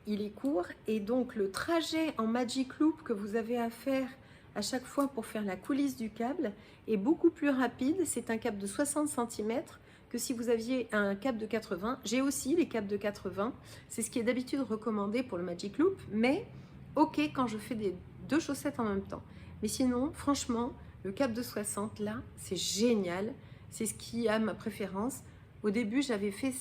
Il est court et donc le trajet en Magic Loop que vous avez à faire à chaque fois pour faire la coulisse du câble est beaucoup plus rapide. C'est un câble de 60 cm que si vous aviez un câble de 80. J'ai aussi les câbles de 80. C'est ce qui est d'habitude recommandé pour le Magic Loop, mais ok quand je fais deux chaussettes en même temps. Mais sinon, franchement, le câble de 60 là, c'est génial. C'est ce qui a ma préférence. Au début, j'avais fait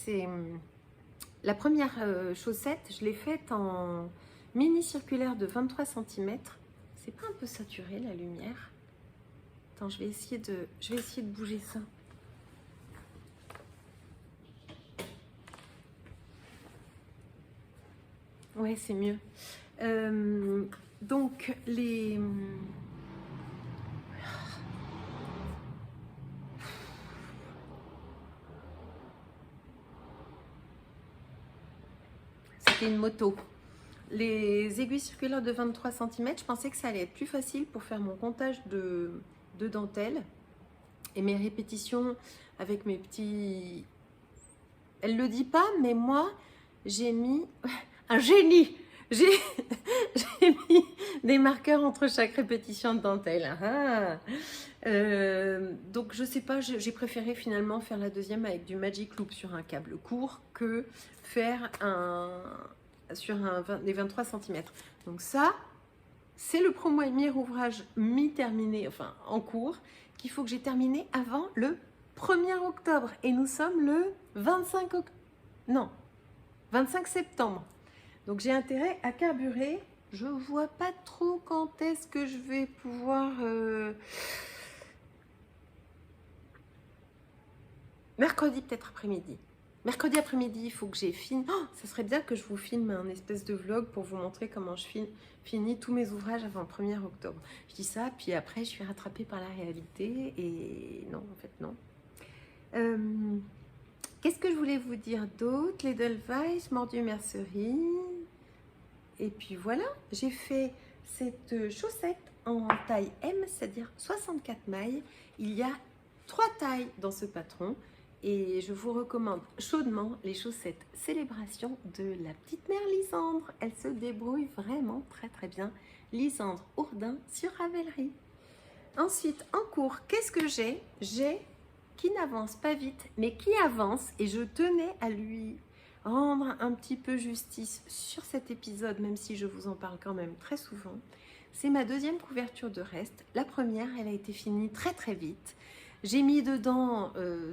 la première chaussette, je l'ai faite en mini circulaire de 23 cm. C'est pas un peu saturé la lumière? Attends, je vais essayer de bouger ça. Ouais, c'est mieux. Donc, c'était une moto. Les aiguilles circulaires de 23 cm, je pensais que ça allait être plus facile pour faire mon comptage de dentelle et mes répétitions avec mes petits... Elle le dit pas, mais moi, j'ai mis un génie. J'ai mis des marqueurs entre chaque répétition de dentelle. Donc, je sais pas, j'ai préféré finalement faire la deuxième avec du Magic Loop sur un câble court que faire sur des 23 cm. Donc ça, c'est le premier ouvrage mi-terminé, enfin en cours, qu'il faut que j'ai terminé avant le 1er octobre. Et nous sommes le 25 septembre. Donc j'ai intérêt à carburer. Je vois pas trop quand est-ce que je vais pouvoir... Mercredi peut-être après-midi. Mercredi après-midi, il faut que j'ai fini. Oh, ça serait bien que je vous filme un espèce de vlog pour vous montrer comment je finis tous mes ouvrages avant le 1er octobre. Je dis ça, puis après, je suis rattrapée par la réalité. Et non, en fait, non. Qu'est-ce que je voulais vous dire d'autre? Les Edelweiss, Mordieu Mercerie. Et puis voilà, j'ai fait cette chaussette en taille M, c'est-à-dire 64 mailles. Il y a 3 tailles dans ce patron. Et je vous recommande chaudement les chaussettes Célébration de la petite mère Lisandre. Elle se débrouille vraiment très très bien. Lisandre Ourdin sur Ravelry. Ensuite, en cours, qu'est-ce que j'ai? J'ai qui n'avance pas vite, mais qui avance. Et je tenais à lui rendre un petit peu justice sur cet épisode, même si je vous en parle quand même très souvent. C'est ma deuxième couverture de reste. La première, elle a été finie très très vite. J'ai mis dedans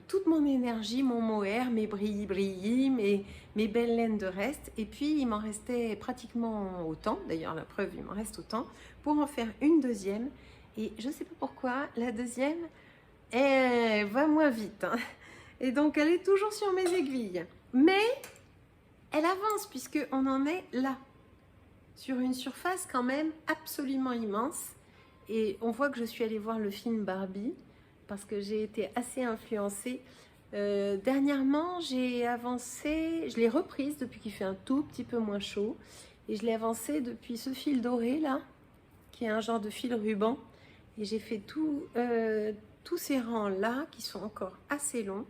toute mon énergie, mon mohair, mes brillis, mes belles laines de reste. Et puis, il m'en restait pratiquement autant. D'ailleurs, la preuve, il m'en reste autant. Pour en faire une deuxième. Et je ne sais pas pourquoi, la deuxième, elle va moins vite. Et donc, elle est toujours sur mes aiguilles. Mais, elle avance puisqu'on en est là. Sur une surface quand même absolument immense. Et on voit que je suis allée voir le film Barbie, parce que j'ai été assez influencée. Dernièrement, j'ai avancé, je l'ai reprise depuis qu'il fait un tout petit peu moins chaud. Et je l'ai avancé depuis ce fil doré là, qui est un genre de fil ruban. Et j'ai fait tous ces rangs là, qui sont encore assez longs.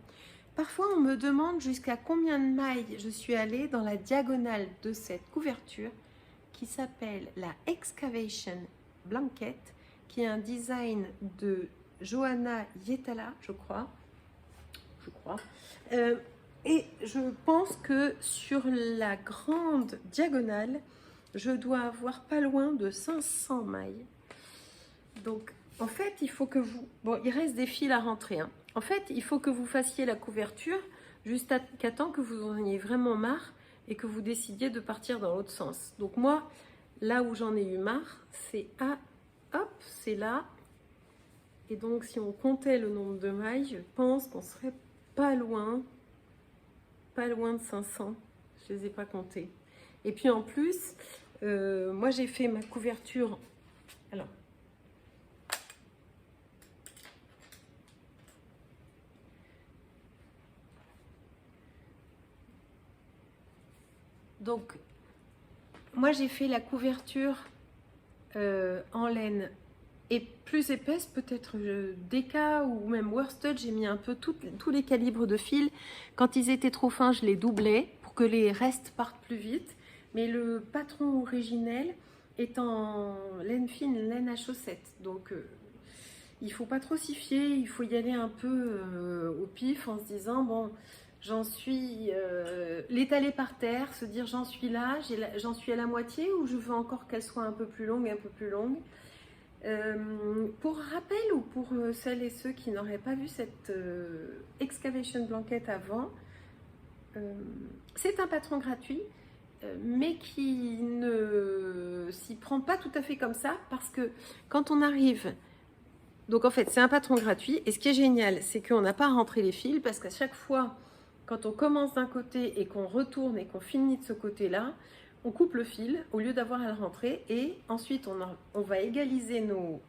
Parfois, on me demande jusqu'à combien de mailles je suis allée dans la diagonale de cette couverture, qui s'appelle la Excavation Blanket, qui est un design de Johanna Yetala, je crois. Et je pense que sur la grande diagonale, je dois avoir pas loin de 500 mailles. Donc, en fait, il faut que vous... Bon, il reste des fils à rentrer. Hein. En fait, il faut que vous fassiez la couverture jusqu'à temps que vous en ayez vraiment marre et que vous décidiez de partir dans l'autre sens. Donc moi, là où j'en ai eu marre, c'est c'est là. Et donc, si on comptait le nombre de mailles, je pense qu'on serait pas loin de 500. Je les ai pas comptés. Et puis en plus, moi j'ai fait ma couverture. Alors, donc, moi j'ai fait la couverture en laine et plus épaisse, peut-être DK ou même worsted. J'ai mis un peu tous les calibres de fil. Quand ils étaient trop fins, je les doublais pour que les restes partent plus vite. Mais le patron originel est en laine fine, laine à chaussettes. Donc il ne faut pas trop s'y fier, il faut y aller un peu au pif en se disant bon, j'en suis l'étaler par terre, se dire j'en suis là, j'en suis à la moitié ou je veux encore qu'elle soit un peu plus longue, un peu plus longue. Pour rappel ou pour celles et ceux qui n'auraient pas vu cette excavation blanket avant, c'est un patron gratuit mais qui ne s'y prend pas tout à fait comme ça parce que quand on arrive, donc en fait c'est un patron gratuit et ce qui est génial c'est qu'on n'a pas à rentrer les fils parce qu'à chaque fois quand on commence d'un côté et qu'on retourne et qu'on finit de ce côté là, on coupe le fil au lieu d'avoir à le rentrer et ensuite on va égaliser nos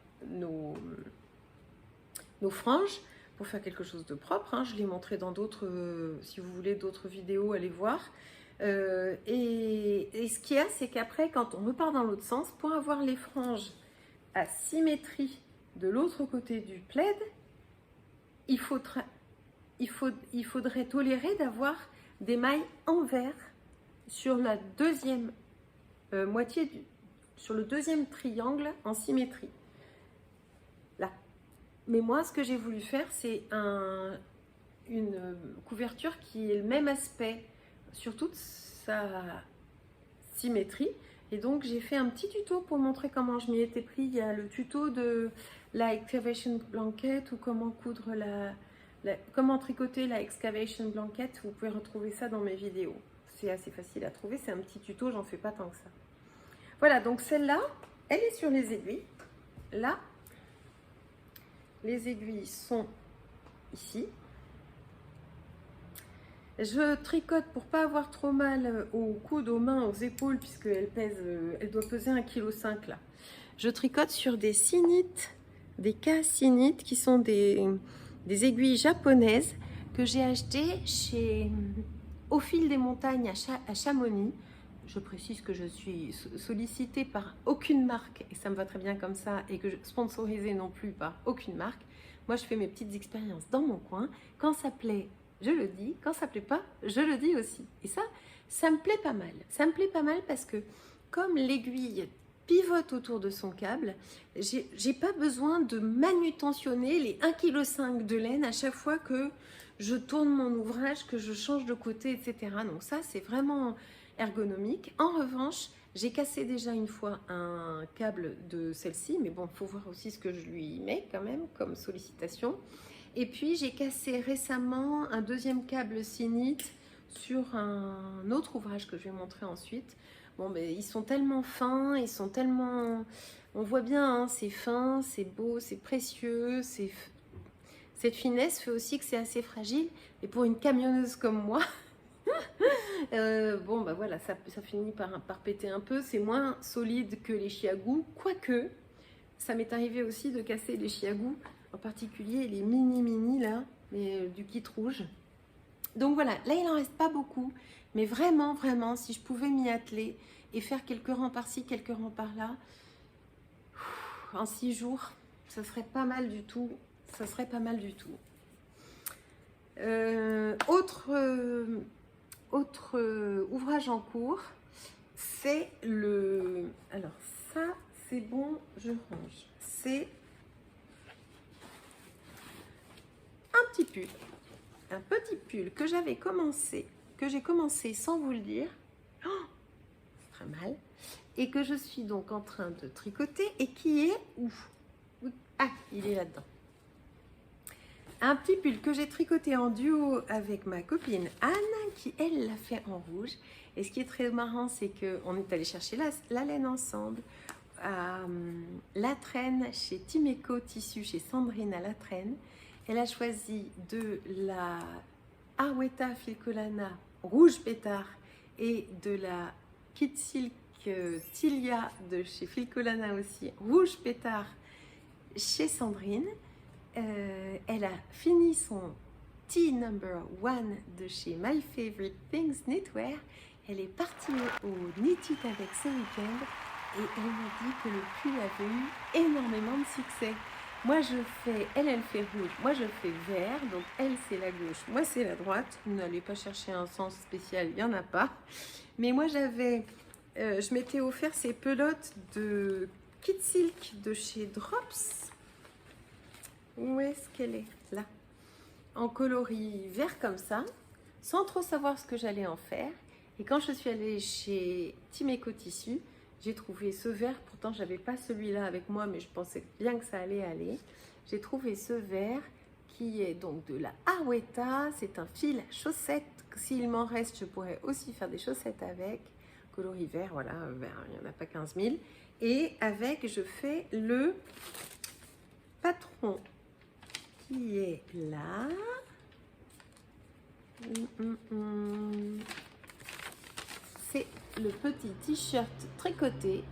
franges pour faire quelque chose de propre, hein. Je l'ai montré dans d'autres, si vous voulez d'autres vidéos, allez voir. Et ce qu'il y a, c'est qu'après, quand on repart dans l'autre sens, pour avoir les franges à symétrie de l'autre côté du plaid, il faudrait tolérer d'avoir des mailles envers sur la deuxième sur le deuxième triangle en symétrie. Là. Mais moi, ce que j'ai voulu faire, c'est une couverture qui ait le même aspect sur toute sa symétrie. Et donc, j'ai fait un petit tuto pour montrer comment je m'y étais pris. Il y a le tuto de la excavation blanket ou comment coudre comment tricoter la excavation blanket. Vous pouvez retrouver ça dans mes vidéos. C'est assez facile à trouver. C'est un petit tuto, j'en fais pas tant que ça. Voilà, donc celle-là, elle est sur les aiguilles. Là, les aiguilles sont ici. Je tricote pour pas avoir trop mal aux coudes, aux mains, aux épaules, puisqu'elle elle doit peser 1,5 kg là. Je tricote sur des sinites, des Ka-sinites qui sont des aiguilles japonaises que j'ai achetées Au Fil des Montagnes à Chamonix. Je précise que je suis sollicitée par aucune marque et ça me va très bien comme ça et que je sponsorisée non plus par aucune marque. Moi, je fais mes petites expériences dans mon coin. Quand ça plaît, je le dis. Quand ça plaît pas, je le dis aussi. Et ça me plaît pas mal. Ça me plaît pas mal parce que comme l'aiguille pivote autour de son câble, j'ai pas besoin de manutentionner les 1,5 kg de laine à chaque fois que je tourne mon ouvrage, que je change de côté, etc. Donc ça, c'est vraiment ergonomique. En revanche, j'ai cassé déjà une fois un câble de celle-ci, mais bon, il faut voir aussi ce que je lui mets quand même comme sollicitation. Et puis, j'ai cassé récemment un deuxième câble Sinite sur un autre ouvrage que je vais montrer ensuite. Bon, mais ils sont tellement fins, ils sont tellement... On voit bien, hein, c'est fin, c'est beau, c'est précieux, cette finesse fait aussi que c'est assez fragile. Et pour une camionneuse comme moi... bon bah voilà, ça finit par péter un peu. C'est moins solide que les chiagous, quoique ça m'est arrivé aussi de casser les chiagous, en particulier les mini là, mais du kit rouge. Donc voilà, là il en reste pas beaucoup, mais vraiment si je pouvais m'y atteler et faire quelques rangs par-ci, quelques rangs par-là, en 6 jours, ça serait pas mal du tout. Ça serait pas mal du tout. Autre ouvrage en cours, c'est le... Alors ça, c'est bon, je range. C'est un petit pull. Un petit pull que j'ai commencé sans vous le dire. Oh, très mal. Et que je suis donc en train de tricoter et qui est où? Ah, il est là-dedans. Un petit pull que j'ai tricoté en duo avec ma copine Anne, qui elle l'a fait en rouge. Et ce qui est très marrant, c'est qu'on est allé chercher la laine ensemble à La Traîne, chez Timeco Tissu, chez Sandrine à La Traîne. Elle a choisi de la Arwetta Filcolana rouge pétard et de la Kit Silk Tilia de chez Filcolana aussi, rouge pétard chez Sandrine. Elle a fini son Tea number 1 de chez My Favorite Things Knitwear. Elle est partie au Knit It avec ce week-end et elle m'a dit que le pull avait eu énormément de succès. Moi je fais, elle fait rouge, moi je fais vert, donc elle c'est la gauche, moi c'est la droite. N'allez pas chercher un sens spécial, il n'y en a pas. Mais moi j'avais, je m'étais offert ces pelotes de Kit Silk de chez Drops. Où est-ce qu'elle est? Là. En coloris vert comme ça, sans trop savoir ce que j'allais en faire. Et quand je suis allée chez Timeco Tissu, j'ai trouvé ce vert, pourtant j'avais pas celui-là avec moi, mais je pensais bien que ça allait aller. J'ai trouvé ce vert qui est donc de la Arweta, c'est un fil à chaussettes. S'il m'en reste, je pourrais aussi faire des chaussettes avec. Coloris vert, voilà, vert, il n'y en a pas 15 000. Et avec, je fais le patron qui est là. C'est le petit t-shirt tricoté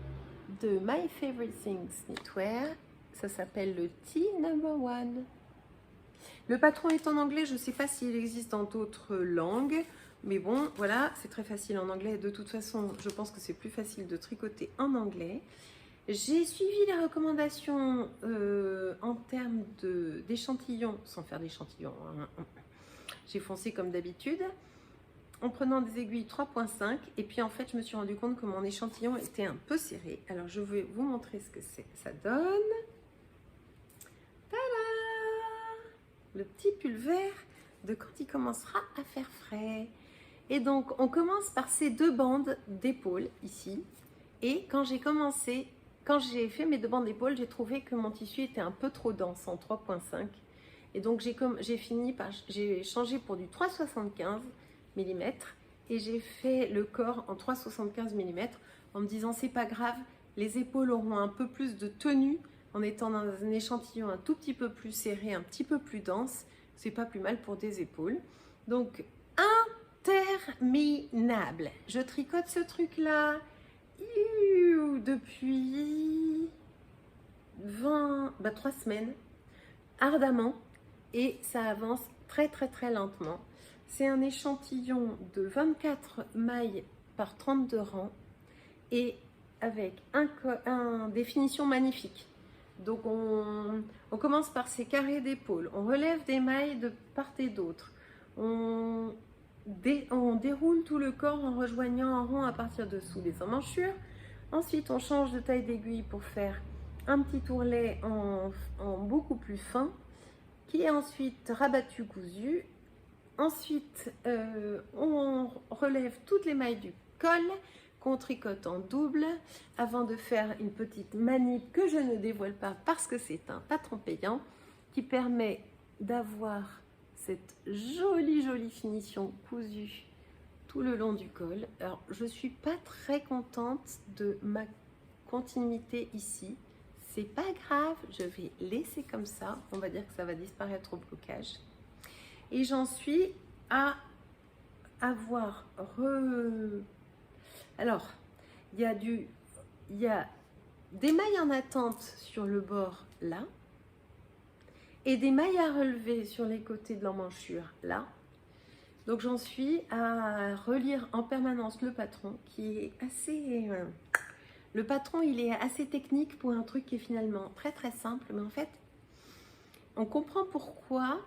de My Favorite Things Knitwear. Ça s'appelle le Tea number 1. Le patron est en anglais, je ne sais pas s'il existe dans d'autres langues. Mais bon, voilà, c'est très facile en anglais. De toute façon, je pense que c'est plus facile de tricoter en anglais. J'ai suivi les recommandations en termes d'échantillons, sans faire d'échantillons. J'ai foncé comme d'habitude, en prenant des aiguilles 3.5. Et puis en fait, je me suis rendu compte que mon échantillon était un peu serré. Alors, je vais vous montrer ce que ça donne. Tada! Le petit pull vert de quand il commencera à faire frais. Et donc, on commence par ces deux bandes d'épaule ici. Et quand j'ai fait mes deux bandes d'épaule, j'ai trouvé que mon tissu était un peu trop dense en 3.5. Et donc, j'ai changé pour du 3,75 mm et j'ai fait le corps en 3,75 mm en me disant c'est pas grave, les épaules auront un peu plus de tenue en étant dans un échantillon un tout petit peu plus serré, un petit peu plus dense. C'est pas plus mal pour des épaules. Donc, interminable. Je tricote ce truc-là depuis 3 semaines, ardemment, et ça avance très lentement. C'est un échantillon de 24 mailles par 32 rangs et avec des finitions magnifiques. Donc on commence par ces carrés d'épaule, on relève des mailles de part et d'autre, on déroule tout le corps en rejoignant en rond à partir dessous les emmanchures. Ensuite, on change de taille d'aiguille pour faire un petit ourlet en beaucoup plus fin, qui est ensuite rabattu cousu. Ensuite, on relève toutes les mailles du col qu'on tricote en double avant de faire une petite manip que je ne dévoile pas parce que c'est un patron payant qui permet d'avoir cette jolie finition cousue tout le long du col. Alors, je suis pas très contente de ma continuité ici. C'est pas grave, je vais laisser comme ça. On va dire que ça va disparaître au blocage. Et j'en suis à avoir Alors, il y a des mailles en attente sur le bord là et des mailles à relever sur les côtés de l'emmanchure là. Donc j'en suis à relire en permanence le patron qui est assez... Le patron, il est assez technique pour un truc qui est finalement très simple. Mais en fait, on comprend pourquoi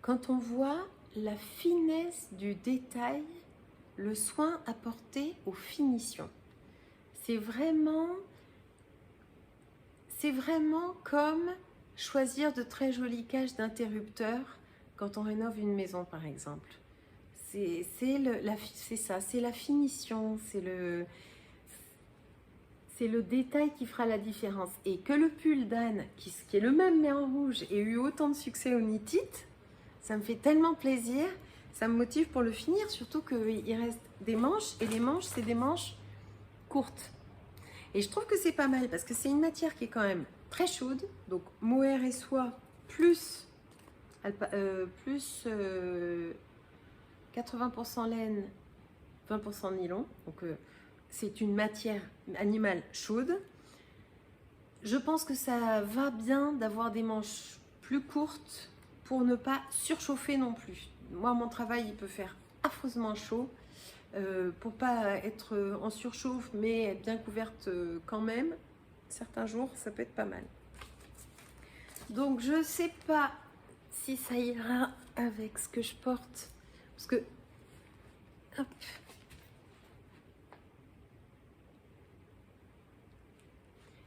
quand on voit la finesse du détail, le soin apporté aux finitions. C'est vraiment comme choisir de très jolies cages d'interrupteurs quand on rénove une maison, par exemple. C'est ça, c'est la finition, c'est le détail qui fera la différence. Et que le pull d'Anne, qui est le même mais en rouge, ait eu autant de succès au Knit It, ça me fait tellement plaisir, ça me motive pour le finir, surtout qu'il reste des manches, et les manches, c'est des manches courtes. Et je trouve que c'est pas mal, parce que c'est une matière qui est quand même très chaude, donc mohair et soie, plus 80% laine, 20% de nylon. Donc c'est une matière animale chaude. Je pense que ça va bien d'avoir des manches plus courtes pour ne pas surchauffer non plus. Moi, mon travail, il peut faire affreusement chaud. Pour pas être en surchauffe, mais être bien couverte quand même. Certains jours, ça peut être pas mal. Donc, je sais pas si ça ira avec ce que je porte. Parce que... Hop.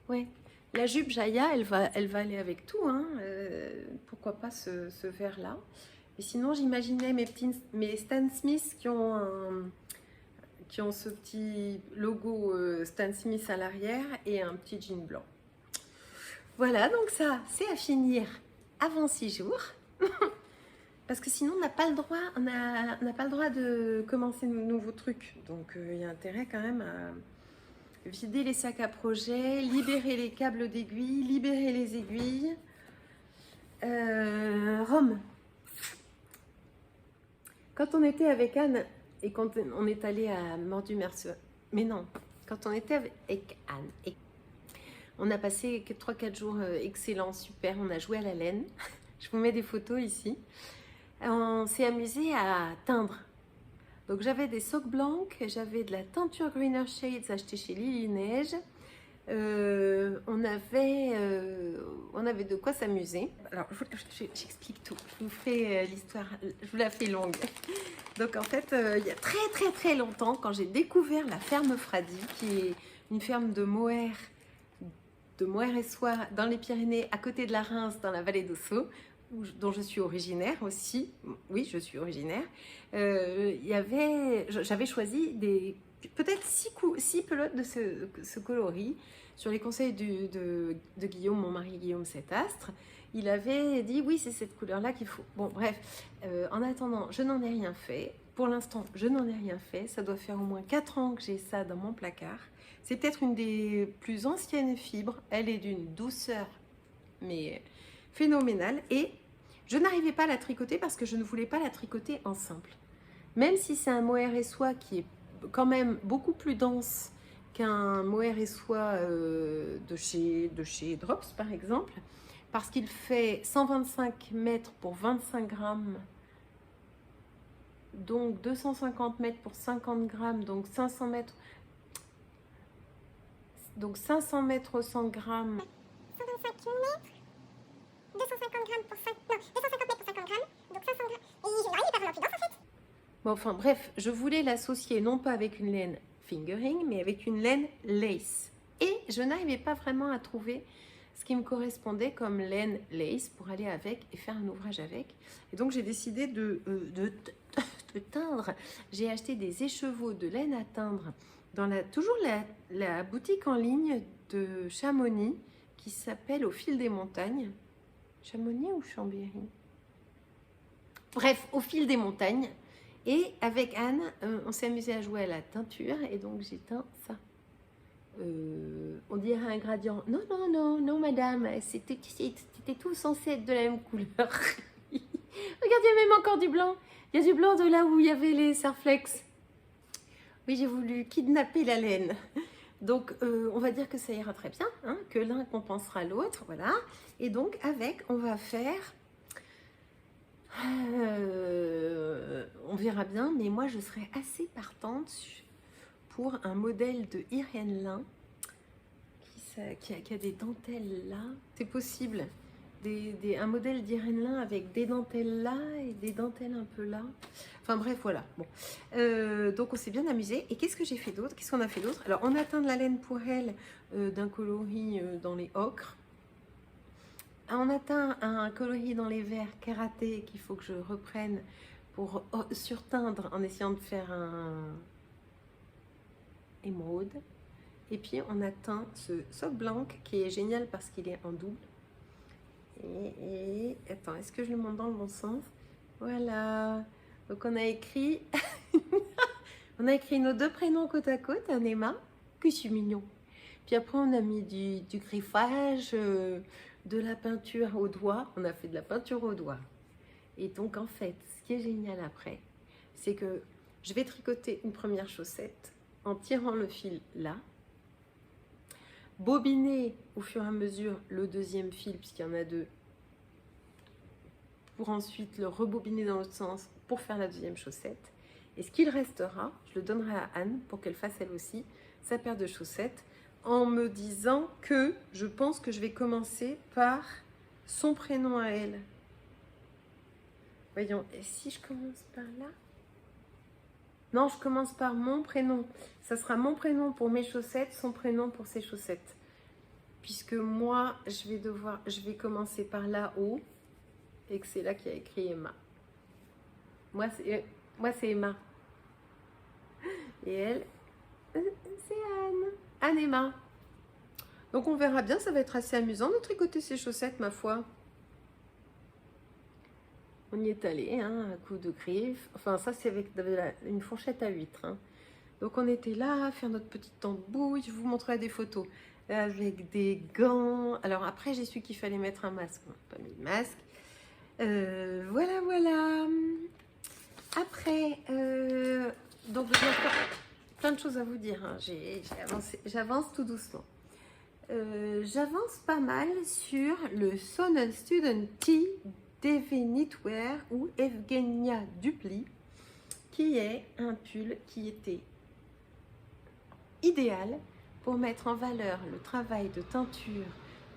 Ouais. La jupe Jaya, elle va aller avec tout. Hein. Pourquoi pas ce vert-là. Et sinon, j'imaginais mes Stan Smith qui ont ce petit logo Stan Smith à l'arrière et un petit jean blanc. Voilà, donc ça, c'est à finir avant 6 jours. Parce que sinon, on n'a pas le droit, de commencer de nouveaux trucs. Donc, il y a intérêt quand même à vider les sacs à projet, libérer les câbles d'aiguille, libérer les aiguilles. Rome. Quand on était avec Anne et quand on est allé à Mort-du-Merceur, mais non, quand on était avec Anne, on a passé 3-4 jours excellents, super, on a joué à la laine. Je vous mets des photos ici. On s'est amusé à teindre. Donc j'avais des socks blancs, j'avais de la teinture Greener Shades achetée chez Lily Neige. On avait de quoi s'amuser. Alors j'explique tout, je vous fais l'histoire, je vous la fais longue. Donc en fait, il y a très longtemps, quand j'ai découvert la ferme Fradi, qui est une ferme de mohair et soie dans les Pyrénées, à côté de la Reims, dans la vallée d'Ossau, dont je suis originaire aussi. Oui, je suis originaire. J'avais choisi peut-être 6 pelotes de ce coloris sur les conseils de Guillaume, mon mari Guillaume Setastre. Il avait dit oui, c'est cette couleur-là qu'il faut. Bon, bref, en attendant, je n'en ai rien fait. Pour l'instant, je n'en ai rien fait. Ça doit faire au moins 4 ans que j'ai ça dans mon placard. C'est peut-être une des plus anciennes fibres. Elle est d'une douceur, mais phénoménale. Et je n'arrivais pas à la tricoter parce que je ne voulais pas la tricoter en simple. Même si c'est un mohair et soie qui est quand même beaucoup plus dense qu'un mohair et soie de chez Drops, par exemple, parce qu'il fait 125 mètres pour 25 grammes, donc 250 mètres pour 50 grammes, donc 500 mètres, donc 500 mètres au 100 grammes. 125 mètres, 250 grammes pour 5, non, 250 mètres pour 50 grammes, donc 500 grammes, et je n'arrivais pas vraiment plus dense en fait. Bon, enfin bref, je voulais l'associer non pas avec une laine fingering, mais avec une laine lace. Et je n'arrivais pas vraiment à trouver ce qui me correspondait comme laine lace pour aller avec et faire un ouvrage avec. Et donc j'ai décidé de teindre. J'ai acheté des écheveaux de laine à teindre dans toujours la boutique en ligne de Chamonix qui s'appelle Au fil des montagnes. Chamonix ou Chambéry? Bref, Au fil des montagnes. Et avec Anne, on s'est amusé à jouer à la teinture et donc j'ai teint ça. On dirait un gradient. Non, madame, c'était tout censé être de la même couleur. Regarde, il y a même encore du blanc. Il y a du blanc de là où il y avait les Serflex. Oui, j'ai voulu kidnapper la laine. Donc, on va dire que ça ira très bien, hein, que l'un compensera l'autre, voilà. Et donc, avec, on va faire... on verra bien, mais moi, je serais assez partante pour un modèle de Irène Lin qui a des dentelles là. C'est possible. Un modèle d'Irène Lin avec des dentelles là et des dentelles un peu là. Enfin bref, voilà. Bon. Donc on s'est bien amusé. Et qu'est-ce que j'ai fait d'autre? Qu'est-ce qu'on a fait d'autre? Alors on a teint de la laine pour elle d'un coloris dans les ocres. On a teint un coloris dans les verts karaté qu'il faut que je reprenne pour surteindre en essayant de faire un émeraude. Et puis on a teint ce soc blanc qui est génial parce qu'il est en double. Et attends, est-ce que je le montre dans le bon sens? Voilà. Donc on a écrit on a écrit nos 2 prénoms côte à côte, un Emma, que c'est mignon. Puis après on a mis du griffage, de la peinture au doigt. On a fait de la peinture au doigt. Et donc en fait, ce qui est génial après, c'est que Je vais tricoter une première chaussette en tirant le fil là, bobiner au fur et à mesure le deuxième fil, puisqu'il y en a deux, pour ensuite le rebobiner dans l'autre sens pour faire la deuxième chaussette. Et ce qu'il restera, je le donnerai à Anne pour qu'elle fasse elle aussi sa paire de chaussettes, en me disant que je pense que je vais commencer par son prénom à elle. Voyons, et si je commence par là? Non, je commence par mon prénom. Ça sera mon prénom pour mes chaussettes, son prénom pour ses chaussettes. Puisque moi, je vais commencer par là-haut et que c'est là qu'il y a écrit Emma. Moi, c'est Emma. Et elle, c'est Anne. Anne Emma. Donc, on verra bien. Ça va être assez amusant de tricoter ces chaussettes, ma foi. On y est allé, hein, à coup de griffes. Enfin, ça, c'est avec une fourchette à huîtres. Hein. Donc, on était là, à faire notre petite tambouille. Je vous montrerai des photos avec des gants. Alors, après, j'ai su qu'il fallait mettre un masque. On n'a pas mis de masque. Voilà, voilà. Après, donc, j'ai encore plein de choses à vous dire. Hein. J'avance tout doucement. J'avance pas mal sur le Sonnen Student Tee d'Evie Knitwear ou Evgenia Dupli, qui est un pull qui était idéal pour mettre en valeur le travail de teinture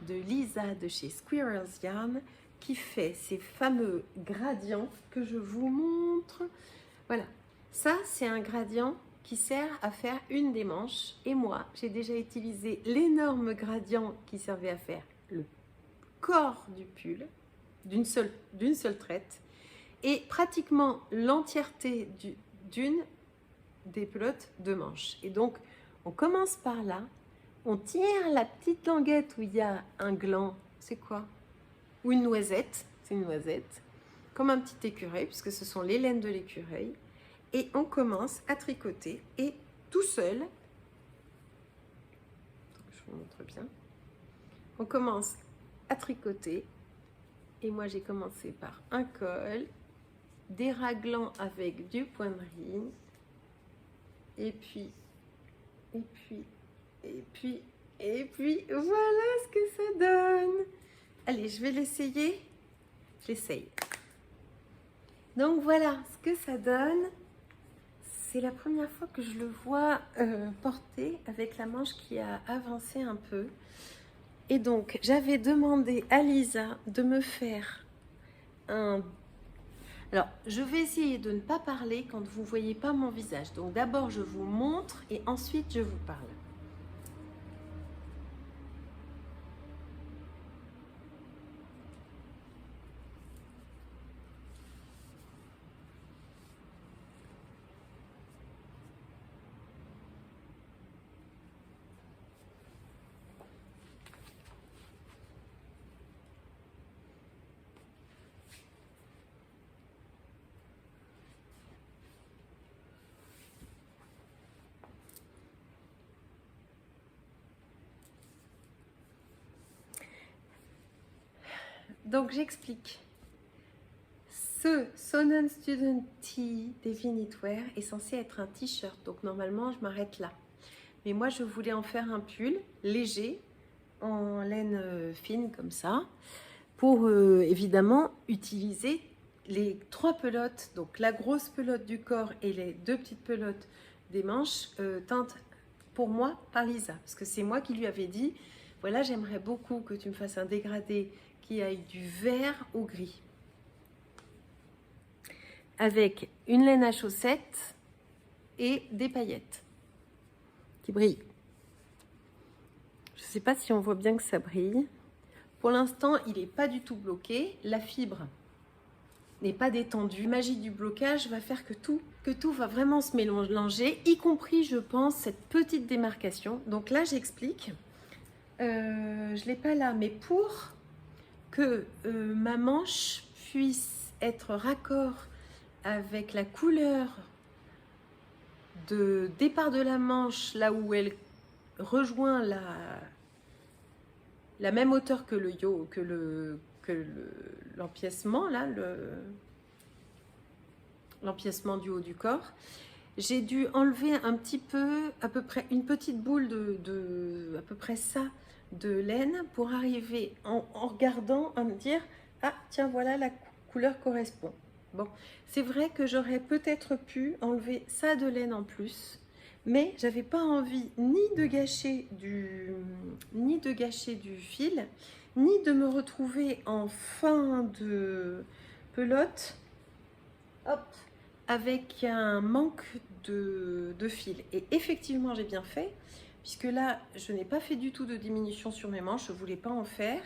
de Lisa de chez Squirrels Yarn, qui fait ces fameux gradients que je vous montre. Voilà, ça c'est un gradient qui sert à faire une des manches, et moi j'ai déjà utilisé l'énorme gradient qui servait à faire le corps du pull d'une seule traite, et pratiquement l'entièreté d'une des pelotes de manches. Et donc on commence par là, on tire la petite languette où il y a un gland, c'est quoi? Ou une noisette, c'est une noisette, comme un petit écureuil, puisque ce sont les laines de l'écureuil, et on commence à tricoter, et tout seul, je vous montre bien, on commence à tricoter, et moi j'ai commencé par un col, des raglans avec du point de rime, et puis, voilà ce que ça donne. Allez, je vais l'essayer. J'essaye. Donc voilà ce que ça donne. C'est la première fois que je le vois porter avec la manche qui a avancé un peu. Et donc, j'avais demandé à Lisa de me faire un... Alors, je vais essayer de ne pas parler quand vous ne voyez pas mon visage. Donc d'abord, je vous montre et ensuite, je vous parle. Donc j'explique. Ce Sonnen Student Tee d'Evie Knitwear est censé être un t-shirt, donc normalement je m'arrête là. Mais moi je voulais en faire un pull léger, en laine fine comme ça, pour évidemment utiliser les 3 pelotes, donc la grosse pelote du corps et les 2 petites pelotes des manches, teintes pour moi par Lisa. Parce que c'est moi qui lui avais dit, voilà, j'aimerais beaucoup que tu me fasses un dégradé qui aille du vert au gris, avec une laine à chaussettes et des paillettes qui brillent. Je ne sais pas si on voit bien que ça brille. Pour l'instant, il n'est pas du tout bloqué. La fibre n'est pas détendue. La magie du blocage va faire que tout va vraiment se mélanger, y compris, je pense, cette petite démarcation. Donc là, j'explique. Je ne l'ai pas là, mais pour que ma manche puisse être raccord avec la couleur de départ de la manche, là où elle rejoint la même hauteur que le l'empiècement, là, l'empiècement du haut du corps, j'ai dû enlever un petit peu, à peu près une petite boule à peu près ça, de laine pour arriver en regardant à me dire ah tiens voilà la couleur correspond. Bon, c'est vrai que j'aurais peut-être pu enlever ça de laine en plus, mais j'avais pas envie ni de gâcher du fil, ni de me retrouver en fin de pelote, hop, avec un manque de fil. Et effectivement, j'ai bien fait, puisque là, je n'ai pas fait du tout de diminution sur mes manches, je ne voulais pas en faire.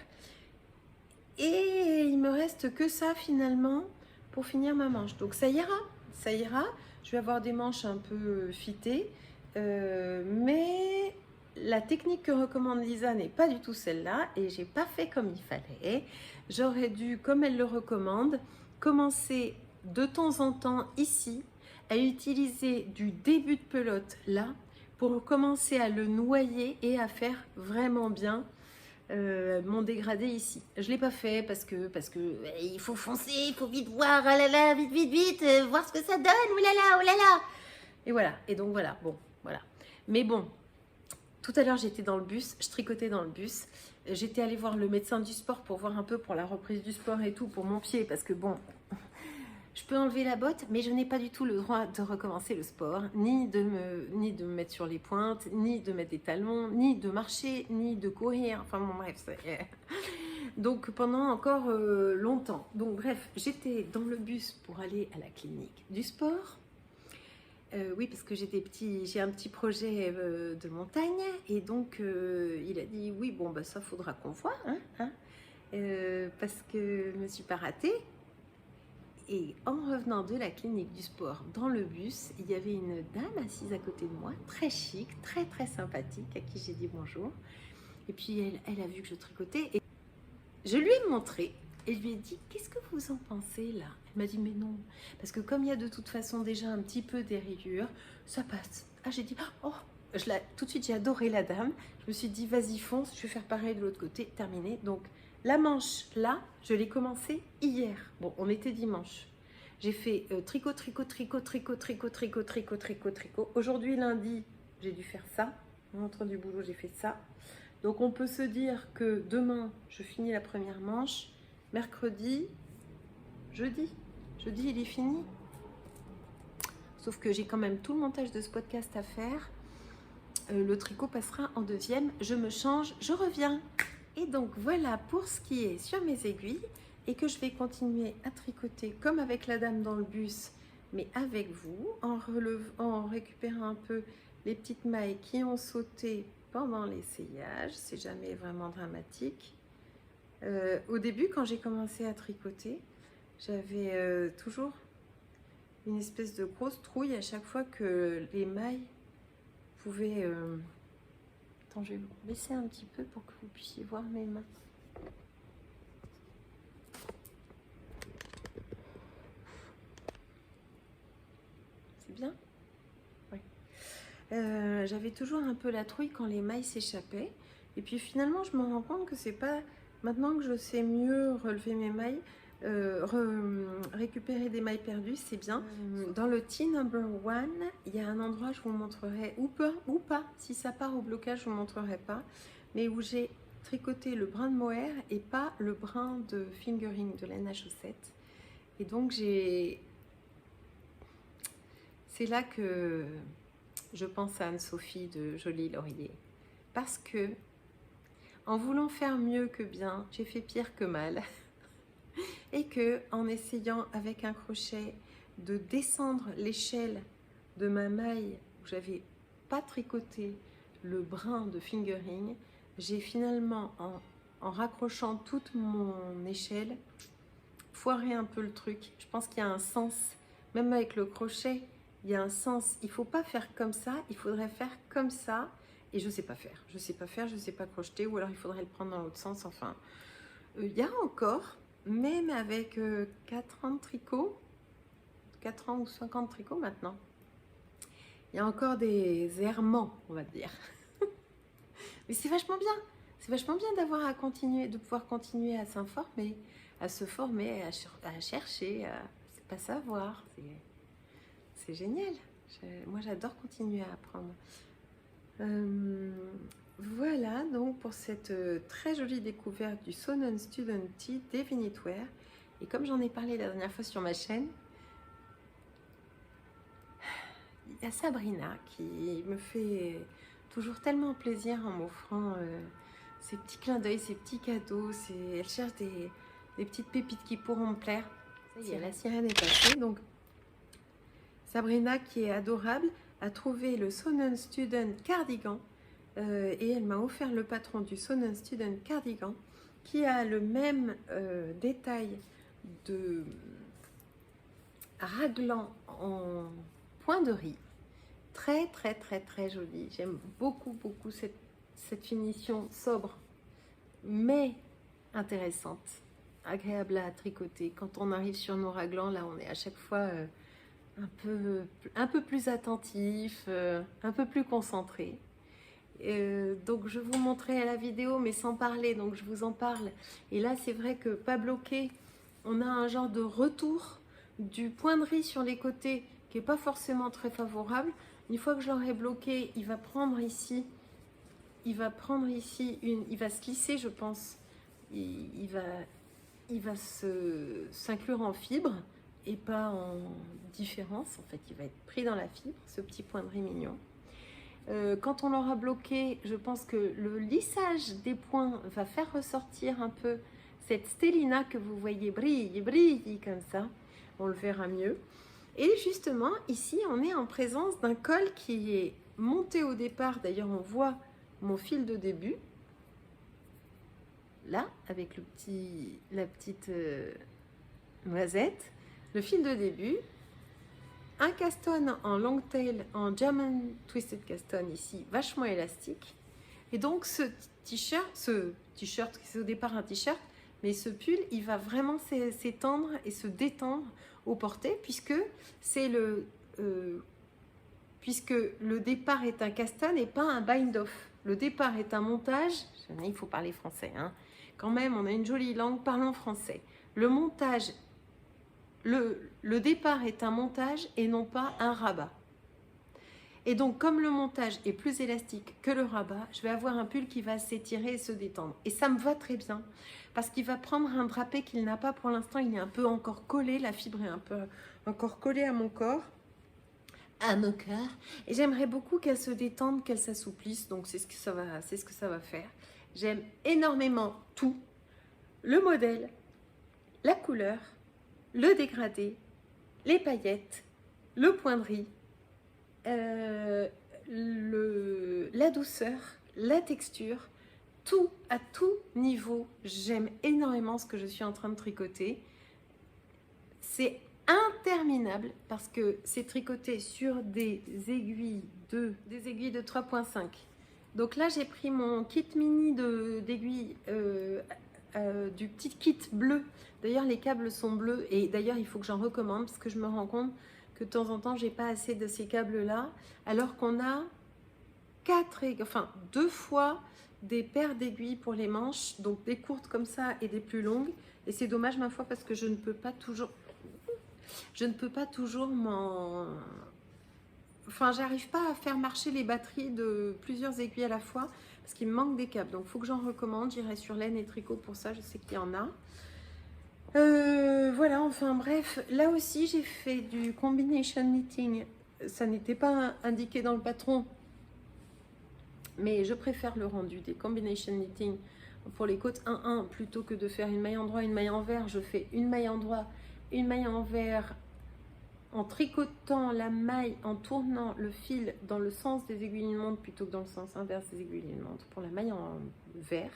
Et il me reste que ça finalement pour finir ma manche. Donc ça ira, ça ira. Je vais avoir des manches un peu fitées, mais la technique que recommande Lisa n'est pas du tout celle-là et j'ai pas fait comme il fallait. J'aurais dû, comme elle le recommande, commencer de temps en temps ici à utiliser du début de pelote là pour commencer à le noyer et à faire vraiment bien mon dégradé ici. Je l'ai pas fait parce que il faut foncer, il faut vite voir, oh là là, vite vite vite, voir ce que ça donne, oh là là, oh là là. Et voilà, et donc voilà, bon, voilà. Mais bon, tout à l'heure j'étais dans le bus, je tricotais dans le bus. J'étais allée voir le médecin du sport pour voir un peu pour la reprise du sport et tout, pour mon pied, parce que bon, je peux enlever la botte, mais je n'ai pas du tout le droit de recommencer le sport, ni de me mettre sur les pointes, ni de mettre des talons, ni de marcher, ni de courir. Enfin bon, bref, donc pendant encore longtemps. Donc bref, j'étais dans le bus pour aller à la clinique du sport. Oui, parce que j'ai un petit projet de montagne, et donc il a dit oui, bon, bah, ça faudra qu'on voit, parce que je me suis pas ratée. Et en revenant de la clinique du sport dans le bus, il y avait une dame assise à côté de moi, très chic, très très sympathique, à qui j'ai dit bonjour. Et puis elle a vu que je tricotais et je lui ai montré et je lui ai dit qu'est-ce que vous en pensez là? Elle m'a dit mais non, parce que comme il y a de toute façon déjà un petit peu des rayures, ça passe. Ah, j'ai dit oh, tout de suite j'ai adoré la dame. Je me suis dit vas-y fonce, je vais faire pareil de l'autre côté, terminé. Donc la manche là, je l'ai commencé hier. Bon, on était dimanche. J'ai fait tricot, tricot, tricot, tricot, tricot, tricot, tricot, tricot, tricot. Aujourd'hui lundi, j'ai dû faire ça. En rentrant du boulot, j'ai fait ça. Donc on peut se dire que demain, je finis la première manche. Mercredi, jeudi, il est fini. Sauf que j'ai quand même tout le montage de ce podcast à faire. Le tricot passera en deuxième. Je me change, je reviens. Et donc voilà pour ce qui est sur mes aiguilles, et que je vais continuer à tricoter comme avec la dame dans le bus, mais avec vous, en récupérant un peu les petites mailles qui ont sauté pendant l'essayage. C'est jamais vraiment dramatique. Au début, quand j'ai commencé à tricoter, j'avais toujours une espèce de grosse trouille à chaque fois que les mailles pouvaient... Attends, je vais vous baisser un petit peu pour que vous puissiez voir mes mains. C'est bien? Oui. J'avais toujours un peu la trouille quand les mailles s'échappaient. Et puis finalement, je me rends compte que c'est pas... Maintenant que je sais mieux relever mes mailles, récupérer des mailles perdues, c'est bien. Dans le Tee Number 1, il y a un endroit, je vous montrerai, ou pas, si ça part au blocage, je vous montrerai pas, mais où j'ai tricoté le brin de mohair et pas le brin de fingering, de laine à chaussette. Et donc c'est là que je pense à Anne-Sophie de Jolie Laurier, parce que en voulant faire mieux que bien, j'ai fait pire que mal. Et que en essayant avec un crochet de descendre l'échelle de ma maille où j'avais pas tricoté le brin de fingering, j'ai finalement en raccrochant toute mon échelle foiré un peu le truc. Je pense qu'il y a un sens, même avec le crochet, il y a un sens. Il faut pas faire comme ça, il faudrait faire comme ça. Et je sais pas faire, je sais pas crocheter, ou alors il faudrait le prendre dans l'autre sens. Enfin, il y a encore, même avec 4 ans de tricot, 4 ans ou 5 ans de tricot maintenant, il y a encore des errements, on va dire. Mais c'est vachement bien. C'est vachement bien d'avoir à continuer, de pouvoir continuer à s'informer, à se former, à chercher, c'est pas savoir. C'est génial. Moi, j'adore continuer à apprendre. Voilà donc pour cette très jolie découverte du Sonnen Student Tee Definite Wear. Et comme j'en ai parlé la dernière fois sur ma chaîne, il y a Sabrina qui me fait toujours tellement plaisir en m'offrant ces petits clins d'œil, ces petits cadeaux. Elle cherche des petites pépites qui pourront me plaire. Ça y est, la sirène est passée. Donc Sabrina, qui est adorable, a trouvé le Sonnen Student Cardigan et elle m'a offert le patron du Sonnen Student Cardigan qui a le même détail de raglan en point de riz. Très très très très joli. J'aime beaucoup cette finition sobre mais intéressante, agréable à tricoter. Quand on arrive sur nos raglans, là on est à chaque fois un peu plus attentif, un peu plus concentré. Donc je vous montrais à la vidéo mais sans parler, donc je vous en parle. Et là c'est vrai que pas bloqué, on a un genre de retour du point de riz sur les côtés qui n'est pas forcément très favorable. Une fois que je l'aurai bloqué, il va prendre ici, il va se lisser, je pense. Il va s'inclure en fibre et pas en différence. En fait, il va être pris dans la fibre, ce petit point de riz mignon. Quand on l'aura bloqué, je pense que le lissage des points va faire ressortir un peu cette stellina que vous voyez brille comme ça. On le verra mieux. Et justement, ici, on est en présence d'un col qui est monté au départ. D'ailleurs, on voit mon fil de début. Là, avec la petite noisette. Le fil de début. Un caston en long tail, en German Twisted Caston ici, vachement élastique. Et donc, ce t-shirt, c'est au départ un t-shirt, mais ce pull, il va vraiment s'étendre et se détendre au porté, puisque le départ est un caston et pas un bind-off. Le départ est un montage, il faut parler français, hein. Quand même, on a une jolie langue, parlons français. Le montage, le départ est un montage et non pas un rabat. Et donc, comme le montage est plus élastique que le rabat, je vais avoir un pull qui va s'étirer et se détendre. Et ça me va très bien, parce qu'il va prendre un drapé qu'il n'a pas pour l'instant. Il est un peu encore collé, la fibre est un peu encore collée à mon corps, à mon cœur. Et j'aimerais beaucoup qu'elle se détende, qu'elle s'assouplisse. Donc, c'est ce que ça va faire. J'aime énormément tout. Le modèle, la couleur, le dégradé, les paillettes, le point de riz, la douceur, la texture, tout à tout niveau. J'aime énormément ce que je suis en train de tricoter. C'est interminable parce que c'est tricoté sur des aiguilles de 3.5. Donc là j'ai pris mon kit mini d'aiguilles du petit kit bleu. D'ailleurs les câbles sont bleus et d'ailleurs il faut que j'en recommande parce que je me rends compte que de temps en temps j'ai pas assez de ces câbles là, alors qu'on a 2 fois des paires d'aiguilles pour les manches, donc des courtes comme ça et des plus longues. Et c'est dommage ma foi parce que je ne peux pas toujours j'arrive pas à faire marcher les batteries de plusieurs aiguilles à la fois parce qu'il me manque des câbles. Donc il faut que j'en recommande. J'irai sur Laine et Tricot pour ça, je sais qu'il y en a. Voilà, enfin bref, là aussi j'ai fait du combination knitting. Ça n'était pas indiqué dans le patron, mais je préfère le rendu des combination knitting pour les côtes 1-1 plutôt que de faire une maille endroit, une maille envers. Je fais une maille endroit, une maille envers en tricotant la maille, en tournant le fil dans le sens des aiguilles d'une montre plutôt que dans le sens inverse des aiguilles d'une montre pour la maille en vert.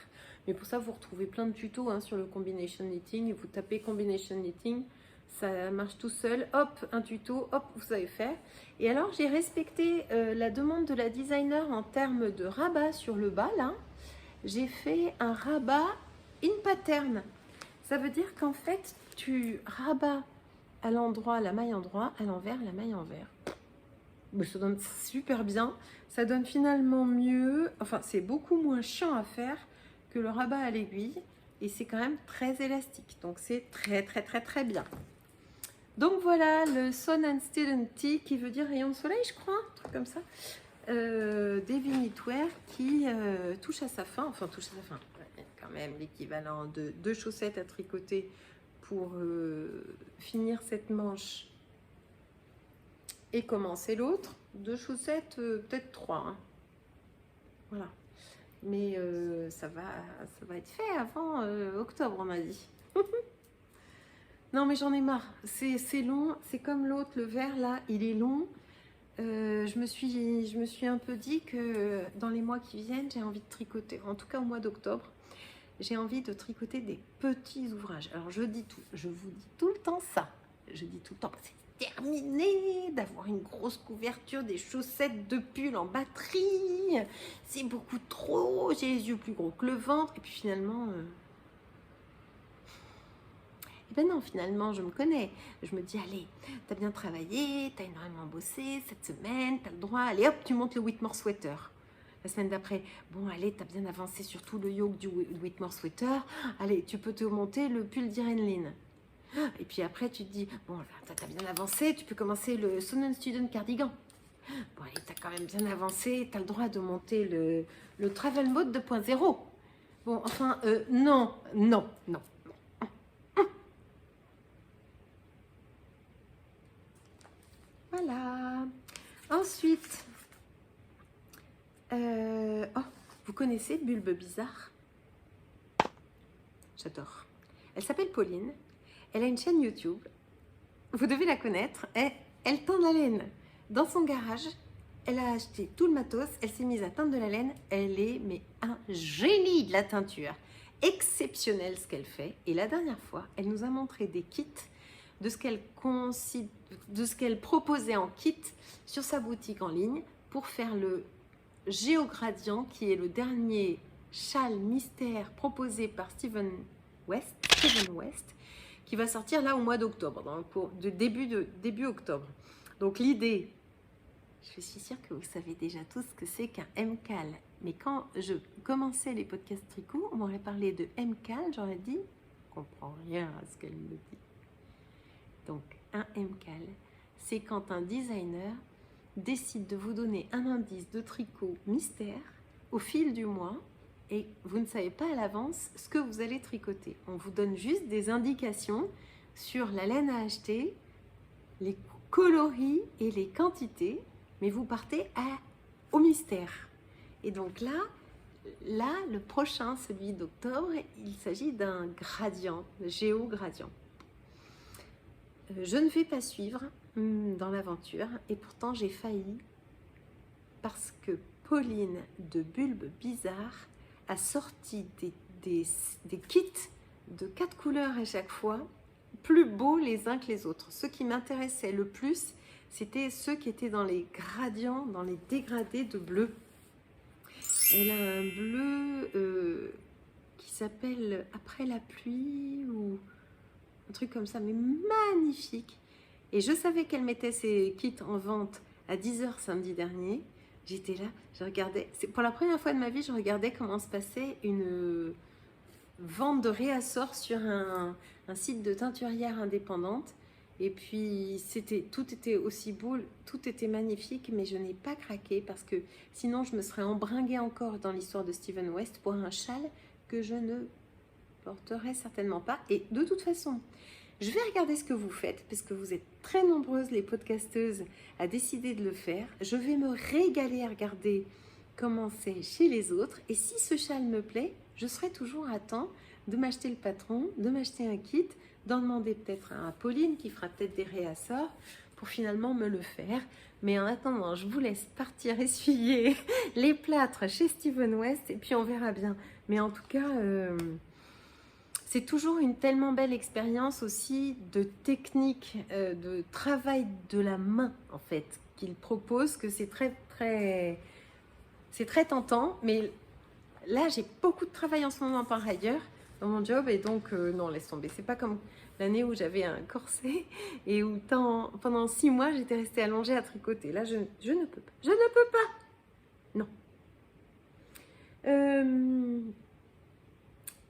Mais pour ça, vous retrouvez plein de tutos sur le combination knitting. Vous tapez combination knitting, ça marche tout seul. Hop, un tuto, hop, vous savez faire. Et alors, j'ai respecté la demande de la designer en termes de rabat sur le bas, là. J'ai fait un rabat in pattern. Ça veut dire qu'en fait, tu rabats à l'endroit la maille endroit, à l'envers la maille envers. Mais ça donne super bien. Ça donne finalement mieux. Enfin, c'est beaucoup moins chiant à faire que le rabat à l'aiguille. Et c'est quand même très élastique. Donc, c'est très, très, très, très bien. Donc voilà, le Sun and Student Tea, qui veut dire rayon de soleil, je crois, un truc comme ça. David Knitwear qui touche à sa fin, enfin touche à sa fin, ouais, quand même l'équivalent de 2 chaussettes à tricoter pour finir cette manche et commencer l'autre. 2 chaussettes, peut-être 3, hein. Voilà, mais ça va être fait avant octobre, on m'a dit. Non mais j'en ai marre, c'est long, c'est comme l'autre, le vert là, il est long. Je me suis un peu dit que dans les mois qui viennent, j'ai envie de tricoter, en tout cas au mois d'octobre, j'ai envie de tricoter des petits ouvrages. Alors je vous dis tout le temps ça, je dis tout le temps, c'est terminé d'avoir une grosse couverture, des chaussettes de pull en batterie, c'est beaucoup trop, j'ai les yeux plus gros que le ventre, et puis finalement... Et ben non, finalement, je me connais. Je me dis, allez, t'as bien travaillé, t'as énormément bossé cette semaine, t'as le droit, allez hop, tu montes le Whitmore Sweater. La semaine d'après, bon, allez, t'as bien avancé sur tout le yoke du Whitmore Sweater, allez, tu peux te monter le pull d'Irene Lynn. Et puis après, tu te dis, bon, t'as bien avancé, tu peux commencer le Sun and Student Cardigan. Bon, allez, t'as quand même bien avancé, t'as le droit de monter le Travel Mode 2.0. Bon, enfin, non. Voilà. Ensuite, oh, vous connaissez Bulbe Bizarre? J'adore. Elle s'appelle Pauline. Elle a une chaîne YouTube. Vous devez la connaître. Elle teint de la laine. Dans son garage, elle a acheté tout le matos. Elle s'est mise à teindre de la laine. Elle est mais un génie de la teinture. Exceptionnel ce qu'elle fait. Et la dernière fois, elle nous a montré des kits de ce qu'elle proposait en kit sur sa boutique en ligne pour faire le Géogradient, qui est le dernier châle mystère proposé par Steven West, qui va sortir là au mois d'octobre, début octobre. Donc l'idée, je suis sûre que vous savez déjà tous ce que c'est qu'un MCAL, mais quand je commençais les podcasts tricot, on m'aurait parlé de MCAL, j'aurais dit, je comprends rien à ce qu'elle me dit. Donc, un MCAL, c'est quand un designer décide de vous donner un indice de tricot mystère au fil du mois et vous ne savez pas à l'avance ce que vous allez tricoter. On vous donne juste des indications sur la laine à acheter, les coloris et les quantités, mais vous partez au mystère. Et donc là, le prochain, celui d'octobre, il s'agit d'un gradient, géogradient. Je ne vais pas suivre dans l'aventure et pourtant j'ai failli parce que Pauline de Bulbe Bizarre a sorti des kits de 4 couleurs à chaque fois, plus beaux les uns que les autres. Ce qui m'intéressait le plus, c'était ceux qui étaient dans les gradients, dans les dégradés de bleu. Elle a un bleu qui s'appelle Après la pluie ou un truc comme ça, mais magnifique. Et je savais qu'elle mettait ses kits en vente à 10h samedi dernier. J'étais là, je regardais. Pour la première fois de ma vie, je regardais comment se passait une vente de réassort sur un site de teinturière indépendante. Et puis, tout était aussi beau, tout était magnifique, mais je n'ai pas craqué parce que sinon, je me serais embringuée encore dans l'histoire de Steven West pour un châle que je ne porterai certainement pas. Et de toute façon, je vais regarder ce que vous faites parce que vous êtes très nombreuses les podcasteuses à décider de le faire. Je vais me régaler à regarder comment c'est chez les autres et si ce châle me plaît, je serai toujours à temps de m'acheter le patron, de m'acheter un kit, d'en demander peut-être à Pauline qui fera peut-être des réassorts pour finalement me le faire. Mais en attendant, je vous laisse partir essuyer les plâtres chez Steven West et puis on verra bien. Mais en tout cas, c'est toujours une tellement belle expérience aussi de technique, de travail de la main en fait, qu'il propose, que c'est très tentant. Mais là, j'ai beaucoup de travail en ce moment par ailleurs dans mon job et donc non, laisse tomber. C'est pas comme l'année où j'avais un corset et où pendant 6 mois, j'étais restée allongée à tricoter. Là, je ne peux pas. Je ne peux pas. Non.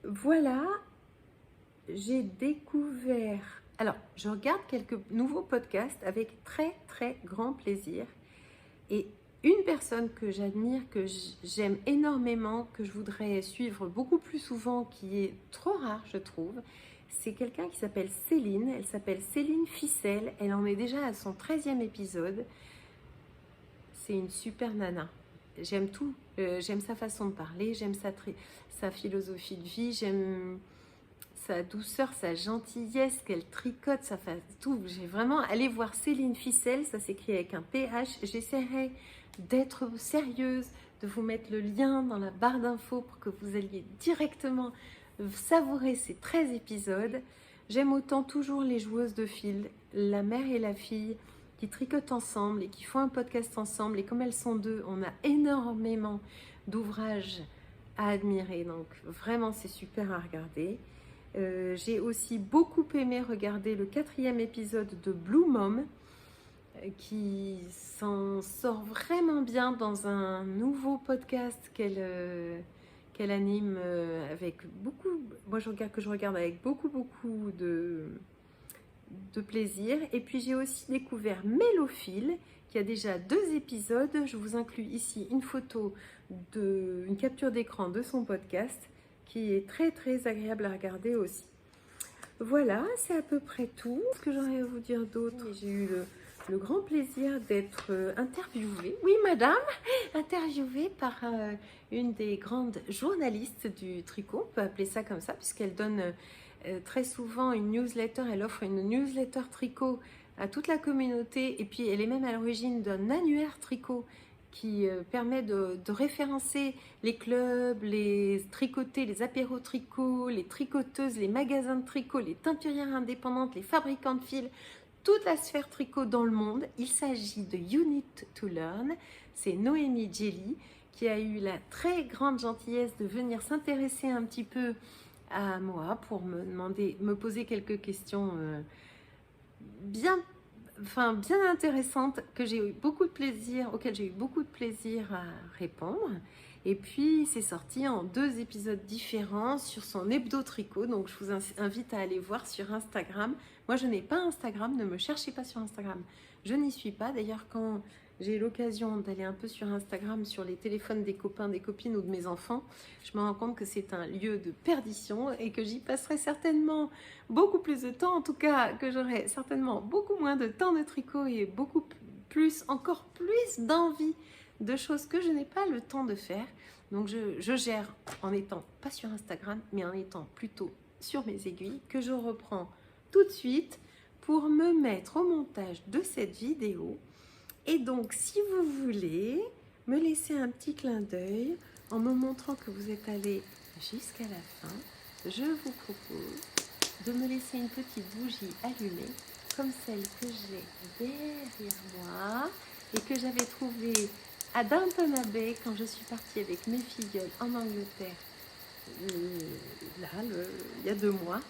Voilà. J'ai découvert Alors, je regarde quelques nouveaux podcasts avec très très grand plaisir. Et une personne que j'admire, que j'aime énormément, que je voudrais suivre beaucoup plus souvent, qui est trop rare je trouve, c'est quelqu'un qui s'appelle Céline. Elle s'appelle Céline Ficelle. Elle en est déjà à son 13e épisode. C'est une super nana. J'aime tout. J'aime sa façon de parler, j'aime sa philosophie de vie, j'aime sa douceur, sa gentillesse, qu'elle tricote, ça fait tout. J'ai vraiment allé voir Céline Ficelle, ça s'écrit avec un PH. J'essaierai d'être sérieuse, de vous mettre le lien dans la barre d'infos pour que vous alliez directement savourer ces 13 épisodes. J'aime autant toujours les joueuses de fil, la mère et la fille, qui tricotent ensemble et qui font un podcast ensemble. Et comme elles sont deux, on a énormément d'ouvrages à admirer. Donc vraiment, c'est super à regarder. J'ai aussi beaucoup aimé regarder le 4e épisode de Blue Mom, qui s'en sort vraiment bien dans un nouveau podcast qu'elle anime avec beaucoup, moi je regarde avec beaucoup de plaisir. Et puis j'ai aussi découvert Mélophile, qui a déjà 2 épisodes. Je vous inclus ici une photo, une capture d'écran de son podcast, qui est très très agréable à regarder aussi. Voilà, c'est à peu près tout. Ce que j'aurais à vous dire d'autre, j'ai eu le grand plaisir d'être interviewée, oui madame, interviewée par une des grandes journalistes du tricot, on peut appeler ça comme ça, puisqu'elle donne très souvent une newsletter, elle offre une newsletter tricot à toute la communauté, et puis elle est même à l'origine d'un annuaire tricot qui permet de référencer les clubs, les tricotés, les apéros tricot, les tricoteuses, les magasins de tricot, les teinturières indépendantes, les fabricants de fils, toute la sphère tricot dans le monde. Il s'agit de You Need to Learn. C'est Noémie Jelly qui a eu la très grande gentillesse de venir s'intéresser un petit peu à moi pour me poser quelques questions bien intéressantes auxquelles j'ai eu beaucoup de plaisir à répondre. Et puis c'est sorti en 2 épisodes différents sur son hebdo tricot, donc je vous invite à aller voir sur Instagram. Moi je n'ai pas Instagram, ne me cherchez pas sur Instagram, je n'y suis pas. D'ailleurs quand j'ai l'occasion d'aller un peu sur Instagram, sur les téléphones des copains, des copines ou de mes enfants, je me rends compte que c'est un lieu de perdition et que j'y passerai certainement beaucoup plus de temps, en tout cas que j'aurai certainement beaucoup moins de temps de tricot et encore plus d'envie de choses que je n'ai pas le temps de faire. Donc je gère en étant pas sur Instagram, mais en étant plutôt sur mes aiguilles, que je reprends tout de suite pour me mettre au montage de cette vidéo. Et donc, si vous voulez me laisser un petit clin d'œil en me montrant que vous êtes allé jusqu'à la fin, je vous propose de me laisser une petite bougie allumée, comme celle que j'ai derrière moi et que j'avais trouvée à Downton Abbey quand je suis partie avec mes filleuls en Angleterre, il y a 2 mois.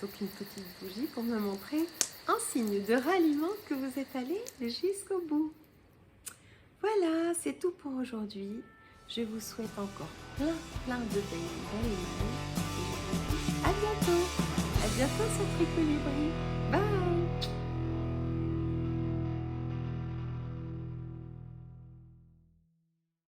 Donc une petite bougie pour me montrer un signe de ralliement que vous êtes allé jusqu'au bout. Voilà, c'est tout pour aujourd'hui. Je vous souhaite encore plein de belles images. Et je vous dis à bientôt sur Tricolibri. Bye.